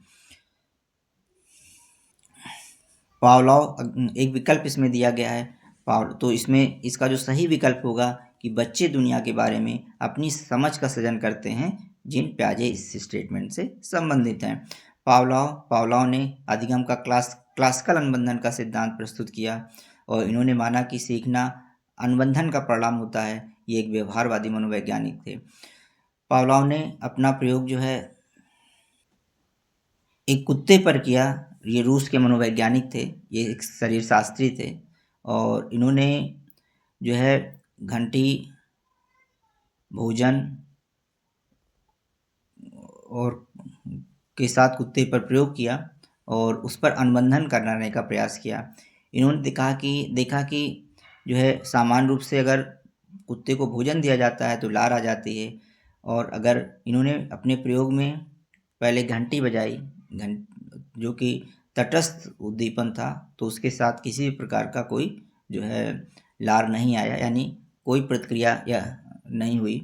पावलोव एक विकल्प इसमें दिया गया है। तो इसमें इसका जो सही विकल्प होगा कि बच्चे दुनिया के बारे में अपनी समझ का सृजन करते हैं, जीन पियाजे इस स्टेटमेंट से संबंधित हैं। पावलोव ने अधिगम का क्लासिकल अनुबंधन का सिद्धांत प्रस्तुत किया और इन्होंने माना कि सीखना अनुबंधन का परिणाम होता है। ये एक व्यवहारवादी मनोवैज्ञानिक थे। पावलोव ने अपना प्रयोग जो है एक कुत्ते पर किया। ये रूस के मनोवैज्ञानिक थे, ये एक शरीर शास्त्री थे और इन्होंने जो है घंटी, भोजन और के साथ कुत्ते पर प्रयोग किया और उस पर अनुबंधन करने का प्रयास किया। इन्होंने देखा कि जो है सामान्य रूप से अगर कुत्ते को भोजन दिया जाता है तो लार आ जाती है, और अगर इन्होंने अपने प्रयोग में पहले घंटी बजाई, जो कि तटस्थ उद्दीपन था, तो उसके साथ किसी भी प्रकार का कोई जो है लार नहीं आया, यानी कोई प्रतिक्रिया या नहीं हुई,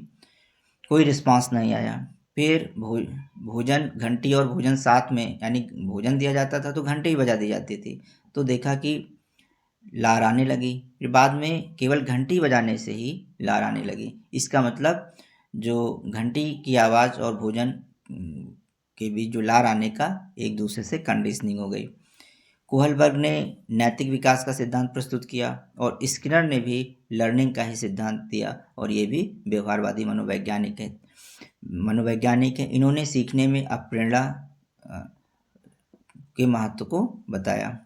कोई रिस्पांस नहीं आया। फिर भोजन, घंटी और भोजन साथ में, यानी भोजन दिया जाता था तो घंटी बजा दी जाती थी, तो देखा कि लार आने लगी। फिर बाद में केवल घंटी बजाने से ही लार आने लगी। इसका मतलब जो घंटी की आवाज़ और भोजन के बीच जो लार आने का एक दूसरे से कंडीशनिंग हो गई। कोहलबर्ग ने नैतिक विकास का सिद्धांत प्रस्तुत किया और स्किनर ने भी लर्निंग का ही सिद्धांत दिया, और ये भी व्यवहारवादी मनोवैज्ञानिक है। इन्होंने सीखने में अप्रेरणा के महत्व को बताया।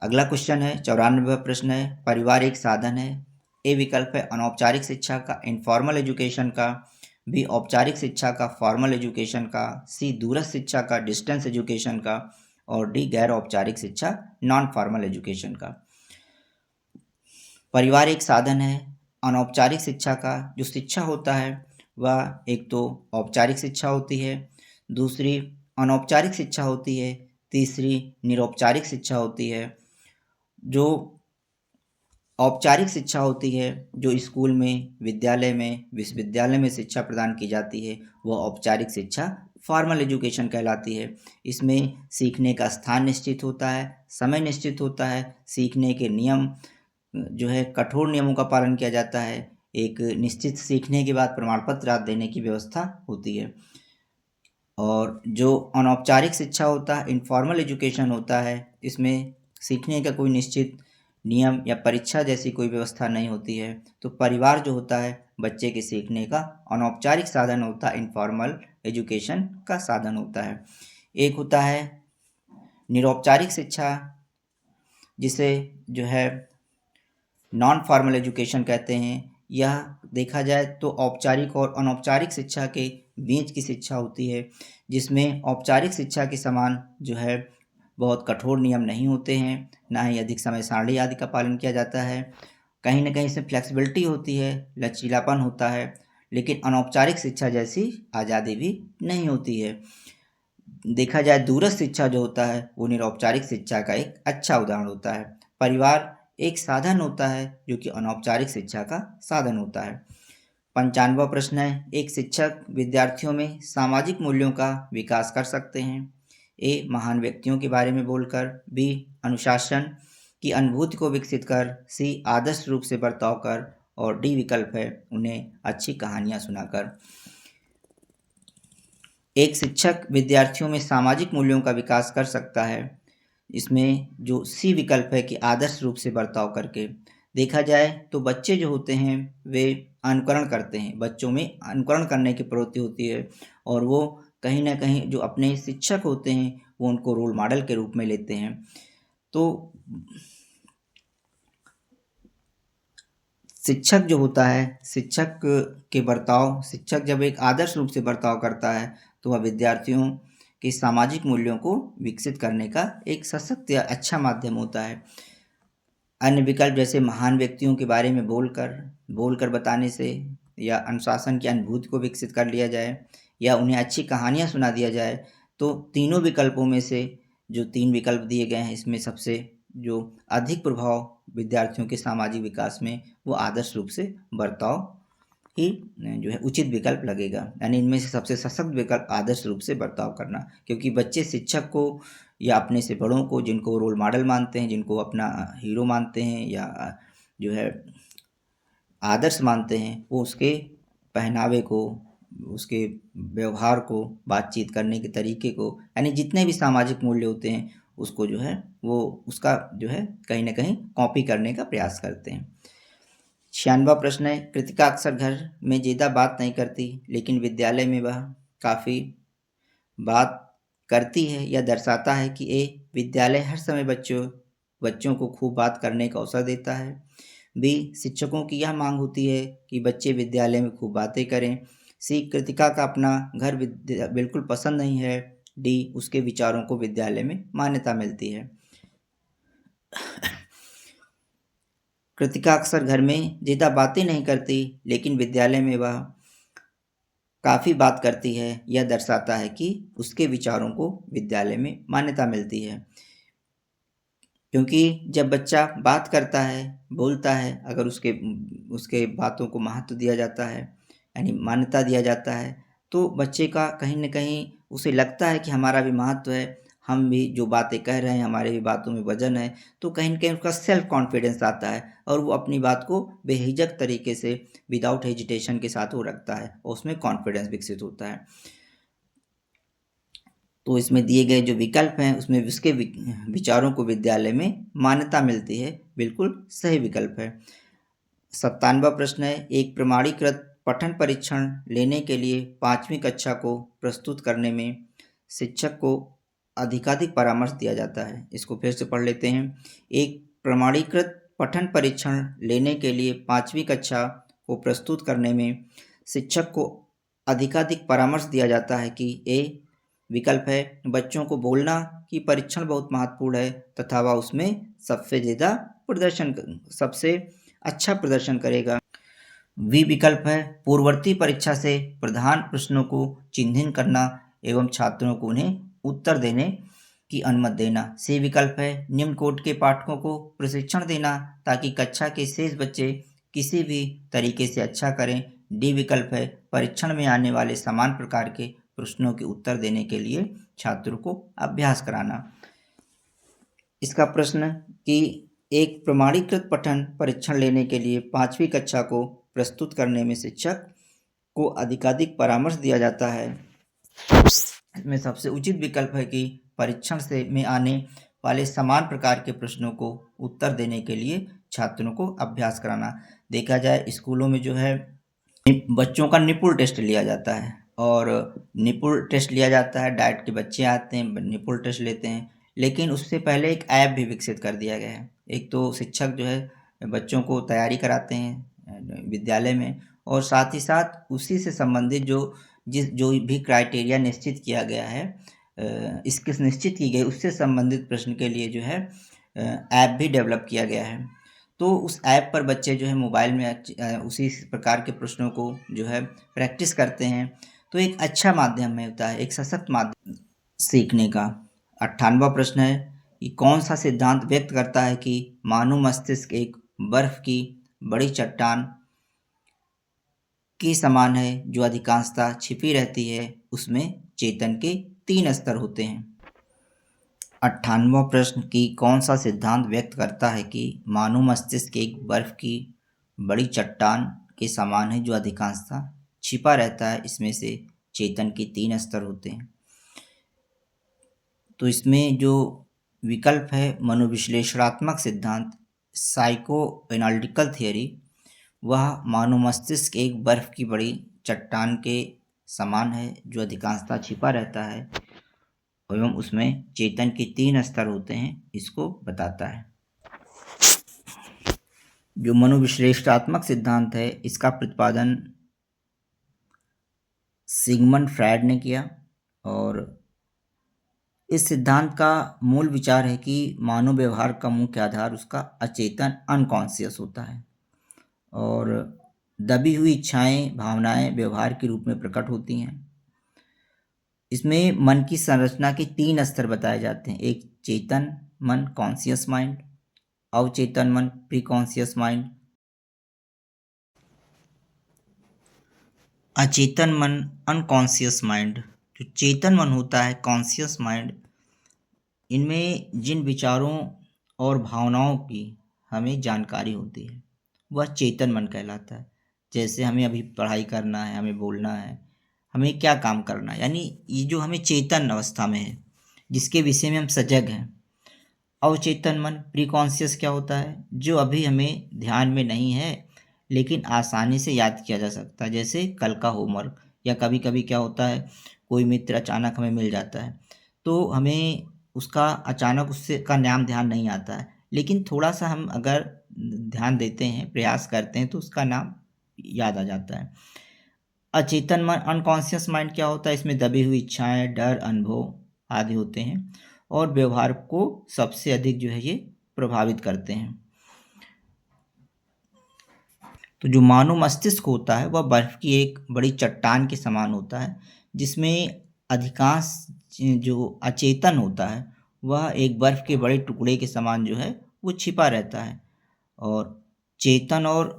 अगला क्वेश्चन है 94वां प्रश्न है, परिवार एक साधन है। ए विकल्प है अनौपचारिक शिक्षा का, इनफॉर्मल एजुकेशन का, बी औपचारिक शिक्षा का, फॉर्मल एजुकेशन का, सी दूरस्थ शिक्षा का, डिस्टेंस एजुकेशन का, और डी गैर औपचारिक शिक्षा, नॉन फॉर्मल एजुकेशन का। परिवार एक साधन है। अनौपचारिक शिक्षा का जो शिक्षा होता है वह एक तो औपचारिक शिक्षा होती है, दूसरी अनौपचारिक शिक्षा होती है, तीसरी निरौपचारिक शिक्षा होती है। जो औपचारिक शिक्षा होती है, जो स्कूल में, विद्यालय में, विश्वविद्यालय में शिक्षा प्रदान की जाती है, वह औपचारिक शिक्षा फॉर्मल एजुकेशन कहलाती है। इसमें सीखने का स्थान निश्चित होता है, समय निश्चित होता है, सीखने के नियम जो है कठोर नियमों का पालन किया जाता है, एक निश्चित सीखने के बाद प्रमाण पत्र देने की व्यवस्था होती है। और जो अनौपचारिक शिक्षा होता है, इनफॉर्मल एजुकेशन होता है, इसमें सीखने का कोई निश्चित नियम या परीक्षा जैसी कोई व्यवस्था नहीं होती है। तो परिवार जो होता है बच्चे के सीखने का अनौपचारिक साधन होता है, इनफॉर्मल एजुकेशन का साधन होता है। एक होता है निरौपचारिक शिक्षा, जिसे जो है नॉन फॉर्मल एजुकेशन कहते हैं। यह देखा जाए तो औपचारिक और अनौपचारिक शिक्षा के बीच की शिक्षा होती है, जिसमें औपचारिक शिक्षा के समान जो है बहुत कठोर नियम नहीं होते हैं, ना ही अधिक समय सारणी आदि का पालन किया जाता है। कहीं ना कहीं इसमें फ्लेक्सिबिलिटी होती है, लचीलापन होता है, लेकिन अनौपचारिक शिक्षा जैसी आज़ादी भी नहीं होती है। देखा जाए दूरस्थ शिक्षा जो होता है वो निरौपचारिक शिक्षा का एक अच्छा उदाहरण होता है। परिवार एक साधन होता है जो कि अनौपचारिक शिक्षा का साधन होता है। 95वां प्रश्न है, एक शिक्षक विद्यार्थियों में सामाजिक मूल्यों का विकास कर सकते हैं। ए महान व्यक्तियों के बारे में बोलकर, बी अनुशासन की अनुभूति को विकसित कर, सी आदर्श रूप से बर्ताव कर, और डी विकल्प है उन्हें अच्छी कहानियां सुनाकर। एक शिक्षक विद्यार्थियों में सामाजिक मूल्यों का विकास कर सकता है। इसमें जो सी विकल्प है कि आदर्श रूप से बर्ताव करके। देखा जाए तो बच्चे जो होते हैं वे अनुकरण करते हैं, बच्चों में अनुकरण करने की प्रवृत्ति होती है, और वो कहीं ना कहीं जो अपने शिक्षक होते हैं वो उनको रोल मॉडल के रूप में लेते हैं। तो शिक्षक जो होता है, शिक्षक जब एक आदर्श रूप से बर्ताव करता है तो वह विद्यार्थियों के सामाजिक मूल्यों को विकसित करने का एक सशक्त या अच्छा माध्यम होता है। अन्य विकल्प जैसे महान व्यक्तियों के बारे में बोलकर बताने से, या अनुशासन की अनुभूति को विकसित कर लिया जाए, या उन्हें अच्छी कहानियाँ सुना दिया जाए। तो तीनों विकल्पों में से जो 3 विकल्प दिए गए हैं, इसमें सबसे जो अधिक प्रभाव विद्यार्थियों के सामाजिक विकास में, वो आदर्श रूप से बर्ताव ही जो है उचित विकल्प लगेगा। यानी इनमें से सबसे सशक्त विकल्प आदर्श रूप से बर्ताव करना, क्योंकि बच्चे शिक्षक को या अपने से बड़ों को, जिनको रोल मॉडल मानते हैं, जिनको अपना हीरो मानते हैं या जो है आदर्श मानते हैं, वो उसके पहनावे को, उसके व्यवहार को, बातचीत करने के तरीके को, यानी जितने भी सामाजिक मूल्य होते हैं, उसको जो है वो उसका जो है कहीं ना कहीं कॉपी करने का प्रयास करते हैं। 96वां प्रश्न है, कृतिका अक्सर घर में ज़्यादा बात नहीं करती, लेकिन विद्यालय में वह काफ़ी बात करती है। यह दर्शाता है कि ए, विद्यालय हर समय बच्चों को खूब बात करने का अवसर देता है। बी, शिक्षकों की यह मांग होती है कि बच्चे विद्यालय में खूब बातें करें। सी, कृतिका का अपना घर बिल्कुल पसंद नहीं है। डी, उसके विचारों को विद्यालय में मान्यता मिलती है। कृतिका अक्सर घर में ज़्यादा बातें नहीं करती, लेकिन विद्यालय में वह काफ़ी बात करती है। यह दर्शाता है कि उसके विचारों को विद्यालय में मान्यता मिलती है, क्योंकि जब बच्चा बात करता है, बोलता है, अगर उसके बातों को महत्व दिया जाता है, यानी मान्यता दिया जाता है, तो बच्चे का कहीं न कहीं उसे लगता है कि हमारा भी महत्व है, हम भी जो बातें कह रहे हैं, हमारे भी बातों में वज़न है। तो कहीं न कहीं उसका सेल्फ कॉन्फिडेंस आता है और वो अपनी बात को बेहिचक तरीके से, विदाउट हेजिटेशन के साथ वो रखता है और उसमें कॉन्फिडेंस विकसित होता है। तो इसमें दिए गए जो विकल्प हैं, उसमें उसके विचारों को विद्यालय में मान्यता मिलती है, बिल्कुल सही विकल्प है। 97वां प्रश्न है, एक प्रमाणीकृत पठन परीक्षण लेने के लिए 5वीं कक्षा को प्रस्तुत करने में शिक्षक को अधिकाधिक परामर्श दिया जाता है। इसको फिर से पढ़ लेते हैं। एक प्रमाणीकृत पठन परीक्षण लेने के लिए 5वीं कक्षा को प्रस्तुत करने में शिक्षक को अधिकाधिक परामर्श दिया जाता है कि ए, विकल्प है, बच्चों को बोलना कि परीक्षण बहुत महत्वपूर्ण है तथा वह उसमें सबसे अच्छा प्रदर्शन करेगा। बी, विकल्प है, पूर्ववर्ती परीक्षा से प्रधान प्रश्नों को चिन्हित करना एवं छात्रों को उन्हें उत्तर देने की अनुमति देना। सी, विकल्प है, निम्न कोट के पाठकों को प्रशिक्षण देना ताकि कक्षा के शेष बच्चे किसी भी तरीके से अच्छा करें। डी, विकल्प है, परीक्षण में आने वाले समान प्रकार के प्रश्नों के उत्तर देने के लिए छात्रों को अभ्यास कराना। इसका प्रश्न कि एक प्रमाणीकृत पठन परीक्षण लेने के लिए 5वीं कक्षा को प्रस्तुत करने में शिक्षक को अधिकाधिक परामर्श दिया जाता है। इसमें सबसे उचित विकल्प है कि परीक्षण से में आने वाले समान प्रकार के प्रश्नों को उत्तर देने के लिए छात्रों को अभ्यास कराना। देखा जाए स्कूलों में जो है बच्चों का निपुण टेस्ट लिया जाता है, और निपुण टेस्ट लिया जाता है, डाइट के बच्चे आते हैं, निपुण टेस्ट लेते हैं, लेकिन उससे पहले एक ऐप भी विकसित कर दिया गया है। एक तो शिक्षक जो है बच्चों को तैयारी कराते हैं विद्यालय में, और साथ ही साथ उसी से संबंधित जो भी क्राइटेरिया निश्चित किया गया है, इसके निश्चित की गई उससे संबंधित प्रश्न के लिए जो है ऐप भी डेवलप किया गया है। तो उस ऐप पर बच्चे जो है मोबाइल में उसी प्रकार के प्रश्नों को जो है प्रैक्टिस करते हैं। तो एक अच्छा माध्यम होता है, एक सशक्त माध्यम सीखने का। 98वां प्रश्न है कि कौन सा सिद्धांत व्यक्त करता है कि मानव मस्तिष्क एक बर्फ की बड़ी चट्टान के समान है जो अधिकांशतः छिपी रहती है, उसमें चेतन के 3 स्तर होते हैं। 98वां प्रश्न कि कौन सा सिद्धांत व्यक्त करता है कि मानव मस्तिष्क एक बर्फ की बड़ी चट्टान के समान है जो अधिकांशतः छिपा रहता है, इसमें से चेतन के 3 स्तर होते हैं। तो इसमें जो विकल्प है मनोविश्लेषणात्मक सिद्धांत, साइको एनालिटिकल थियरी, वह मानव मस्तिष्क एक बर्फ की बड़ी चट्टान के समान है जो अधिकांशतः छिपा रहता है एवं उसमें चेतन के 3 स्तर होते हैं, इसको बताता है। जो मनोविश्लेषणात्मक सिद्धांत है, इसका प्रतिपादन सिगमंड फ्रायड ने किया, और इस सिद्धांत का मूल विचार है कि मानव व्यवहार का मुख्य आधार उसका अचेतन अनकॉन्शियस होता है और दबी हुई इच्छाएं भावनाएं व्यवहार के रूप में प्रकट होती हैं। इसमें मन की संरचना के 3 स्तर बताए जाते हैं। एक चेतन मन कॉन्शियस माइंड, अवचेतन मन प्री कॉन्शियस माइंड, अचेतन मन अनकॉन्शियस माइंड। जो चेतन मन होता है कॉन्शियस माइंड, इनमें जिन विचारों और भावनाओं की हमें जानकारी होती है वह चेतन मन कहलाता है। जैसे हमें अभी पढ़ाई करना है, हमें बोलना है, हमें क्या काम करना है, यानी ये जो हमें चेतन अवस्था में है जिसके विषय में हम सजग हैं। अवचेतन मन प्रीकॉन्शियस क्या होता है, जो अभी हमें ध्यान में नहीं है लेकिन आसानी से याद किया जा सकता है, जैसे कल का होमवर्क। या कभी कभी क्या होता है, कोई मित्र अचानक हमें मिल जाता है तो हमें उसका अचानक उससे का नाम ध्यान नहीं आता है, लेकिन थोड़ा सा हम अगर ध्यान देते हैं, प्रयास करते हैं तो उसका नाम याद आ जाता है। अचेतन मन अनकॉन्शियस माइंड क्या होता है, इसमें दबी हुई इच्छाएं, डर, अनुभव आदि होते हैं और व्यवहार को सबसे अधिक जो है ये प्रभावित करते हैं। तो जो मानव मस्तिष्क होता है वह बर्फ की एक बड़ी चट्टान के समान होता है, जिसमें अधिकांश जो अचेतन होता है वह एक बर्फ के बड़े टुकड़े के समान जो है वो छिपा रहता है और चेतन और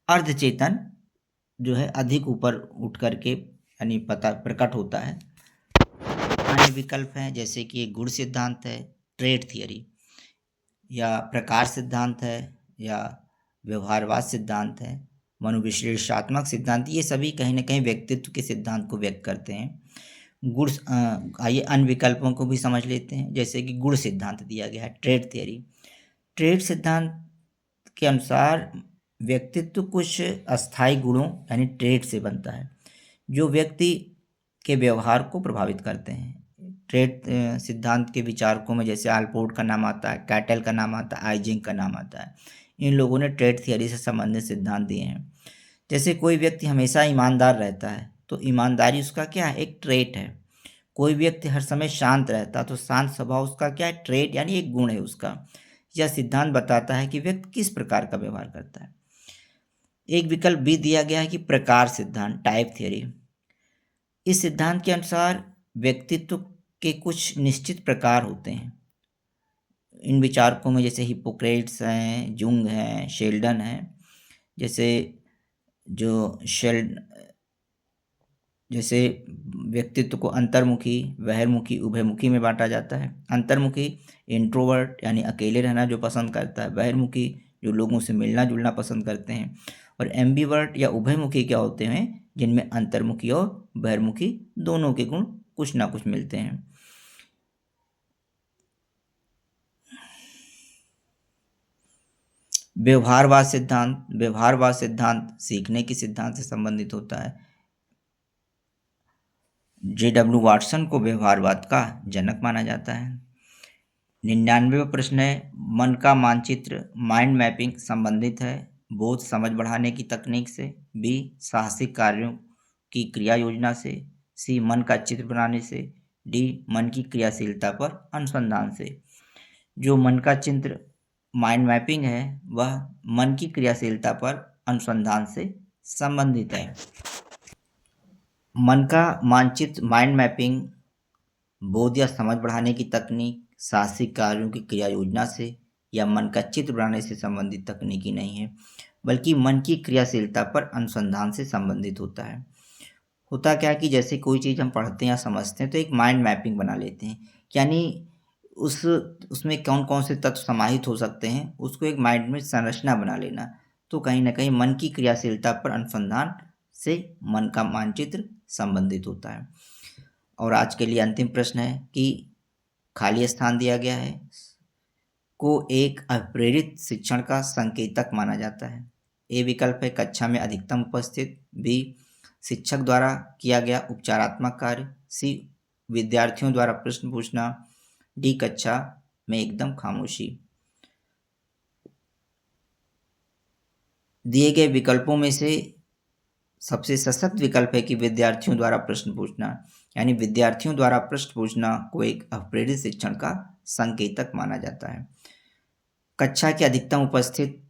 अर्धचेतन जो है अधिक ऊपर उठ करके यानी पता प्रकट होता है। अन्य विकल्प हैं जैसे कि एक गुण सिद्धांत है, ट्रेड थियरी, या प्रकार सिद्धांत है, या व्यवहारवाद सिद्धांत है, मनोविश्लेषणात्मक सिद्धांत। ये सभी कहीं ना कहीं व्यक्तित्व के सिद्धांत को व्यक्त करते हैं। आइए अन्य विकल्पों को भी समझ लेते हैं। जैसे कि गुण सिद्धांत दिया गया है, ट्रेड थियरी। ट्रेड सिद्धांत के अनुसार व्यक्तित्व कुछ अस्थायी गुणों यानी ट्रेड से बनता है जो व्यक्ति के व्यवहार को प्रभावित करते हैं। ट्रेड सिद्धांत के विचारकों में जैसे आलपोर्ट का नाम आता है, कैटल का नाम आता है, आइजिंग का नाम आता है। इन लोगों ने ट्रेड थियरी से संबंधित सिद्धांत दिए हैं। जैसे कोई व्यक्ति हमेशा ईमानदार रहता है तो ईमानदारी उसका क्या है, एक ट्रेट है। कोई व्यक्ति हर समय शांत रहता है तो शांत स्वभाव उसका क्या है, ट्रेट यानी एक गुण है उसका। यह सिद्धांत बताता है कि व्यक्ति किस प्रकार का व्यवहार करता है। एक विकल्प भी दिया गया है कि प्रकार सिद्धांत, टाइप थ्योरी। इस सिद्धांत के अनुसार व्यक्तित्व के कुछ निश्चित प्रकार होते हैं। इन विचारकों में जैसे हिप्पोक्रेट्स हैं, जुंग हैं, शेल्डन हैं। जैसे जो शेल जैसे व्यक्तित्व को अंतर्मुखी, बहिर्मुखी, उभयमुखी में बांटा जाता है। अंतर्मुखी इंट्रोवर्ट यानी अकेले रहना जो पसंद करता है, बहिर्मुखी जो लोगों से मिलना जुलना पसंद करते हैं, और एम्बीवर्ट या उभयमुखी क्या होते हैं, जिनमें अंतर्मुखी और बहिर्मुखी दोनों के गुण कुछ ना कुछ मिलते हैं। व्यवहारवाद सिद्धांत सीखने के सिद्धांत से संबंधित होता है। J.W. वाटसन को व्यवहारवाद का जनक माना जाता है। 99वां प्रश्न है, मन का मानचित्र माइंड मैपिंग संबंधित है बोध समझ बढ़ाने की तकनीक से, बी साहसिक कार्यों की क्रिया योजना से, सी मन का चित्र बनाने से, डी मन की क्रियाशीलता पर अनुसंधान से। जो मन का चित्र माइंड मैपिंग है वह मन की क्रियाशीलता पर अनुसंधान से संबंधित है। मन का मानचित्र माइंड मैपिंग बोध या समझ बढ़ाने की तकनीक, साहसिक कार्यों की क्रिया योजना से या मन का चित्र बनाने से संबंधित तकनीकी नहीं है, बल्कि मन की क्रियाशीलता पर अनुसंधान से संबंधित होता है। होता क्या है कि जैसे कोई चीज़ हम पढ़ते हैं या समझते हैं तो एक माइंड मैपिंग बना लेते हैं, यानी उसमें कौन कौन से तत्व समाहित हो सकते हैं उसको एक माइंड में संरचना बना लेना। तो कहीं ना कहीं मन की क्रियाशीलता पर अनुसंधान से मन का मानचित्र संबंधित होता है। और आज के लिए अंतिम प्रश्न है कि खाली स्थान दिया गया है को एक अप्रेरित शिक्षण का संकेतक माना जाता है। ए विकल्प है कक्षा में अधिकतम उपस्थित, बी शिक्षक द्वारा किया गया उपचारात्मक कार्य, सी विद्यार्थियों द्वारा प्रश्न पूछना, डी कक्षा में एकदम खामोशी। दिए गए विकल्पों में से सबसे सशक्त विकल्प है कि विद्यार्थियों द्वारा प्रश्न पूछना, यानी विद्यार्थियों द्वारा प्रश्न पूछना को एक अप्रेरित शिक्षण का संकेतक माना जाता है। कक्षा की अधिकतम उपस्थित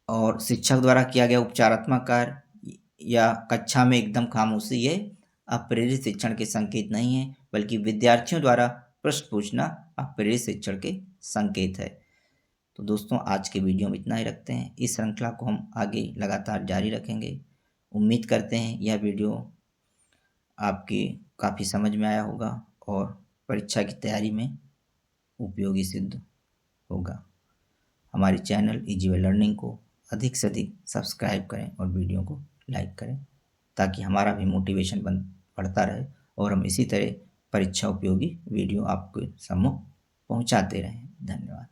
और शिक्षक द्वारा किया गया उपचारात्मक कार्य या कक्षा में एकदम खामोशी ये अप्रेरित शिक्षण के संकेत नहीं है, बल्कि विद्यार्थियों द्वारा प्रश्न पूछना अप्रेरित शिक्षण के संकेत है। तो दोस्तों, आज के वीडियो में इतना ही रखते हैं। इस श्रृंखला को हम आगे लगातार जारी रखेंगे। उम्मीद करते हैं यह वीडियो आपके काफ़ी समझ में आया होगा और परीक्षा की तैयारी में उपयोगी सिद्ध होगा। हमारे चैनल इजी वे लर्निंग को अधिक से अधिक सब्सक्राइब करें और वीडियो को लाइक करें, ताकि हमारा भी मोटिवेशन बढ़ता रहे और हम इसी तरह परीक्षा उपयोगी वीडियो आपके सम्मुख पहुंचाते रहें। धन्यवाद।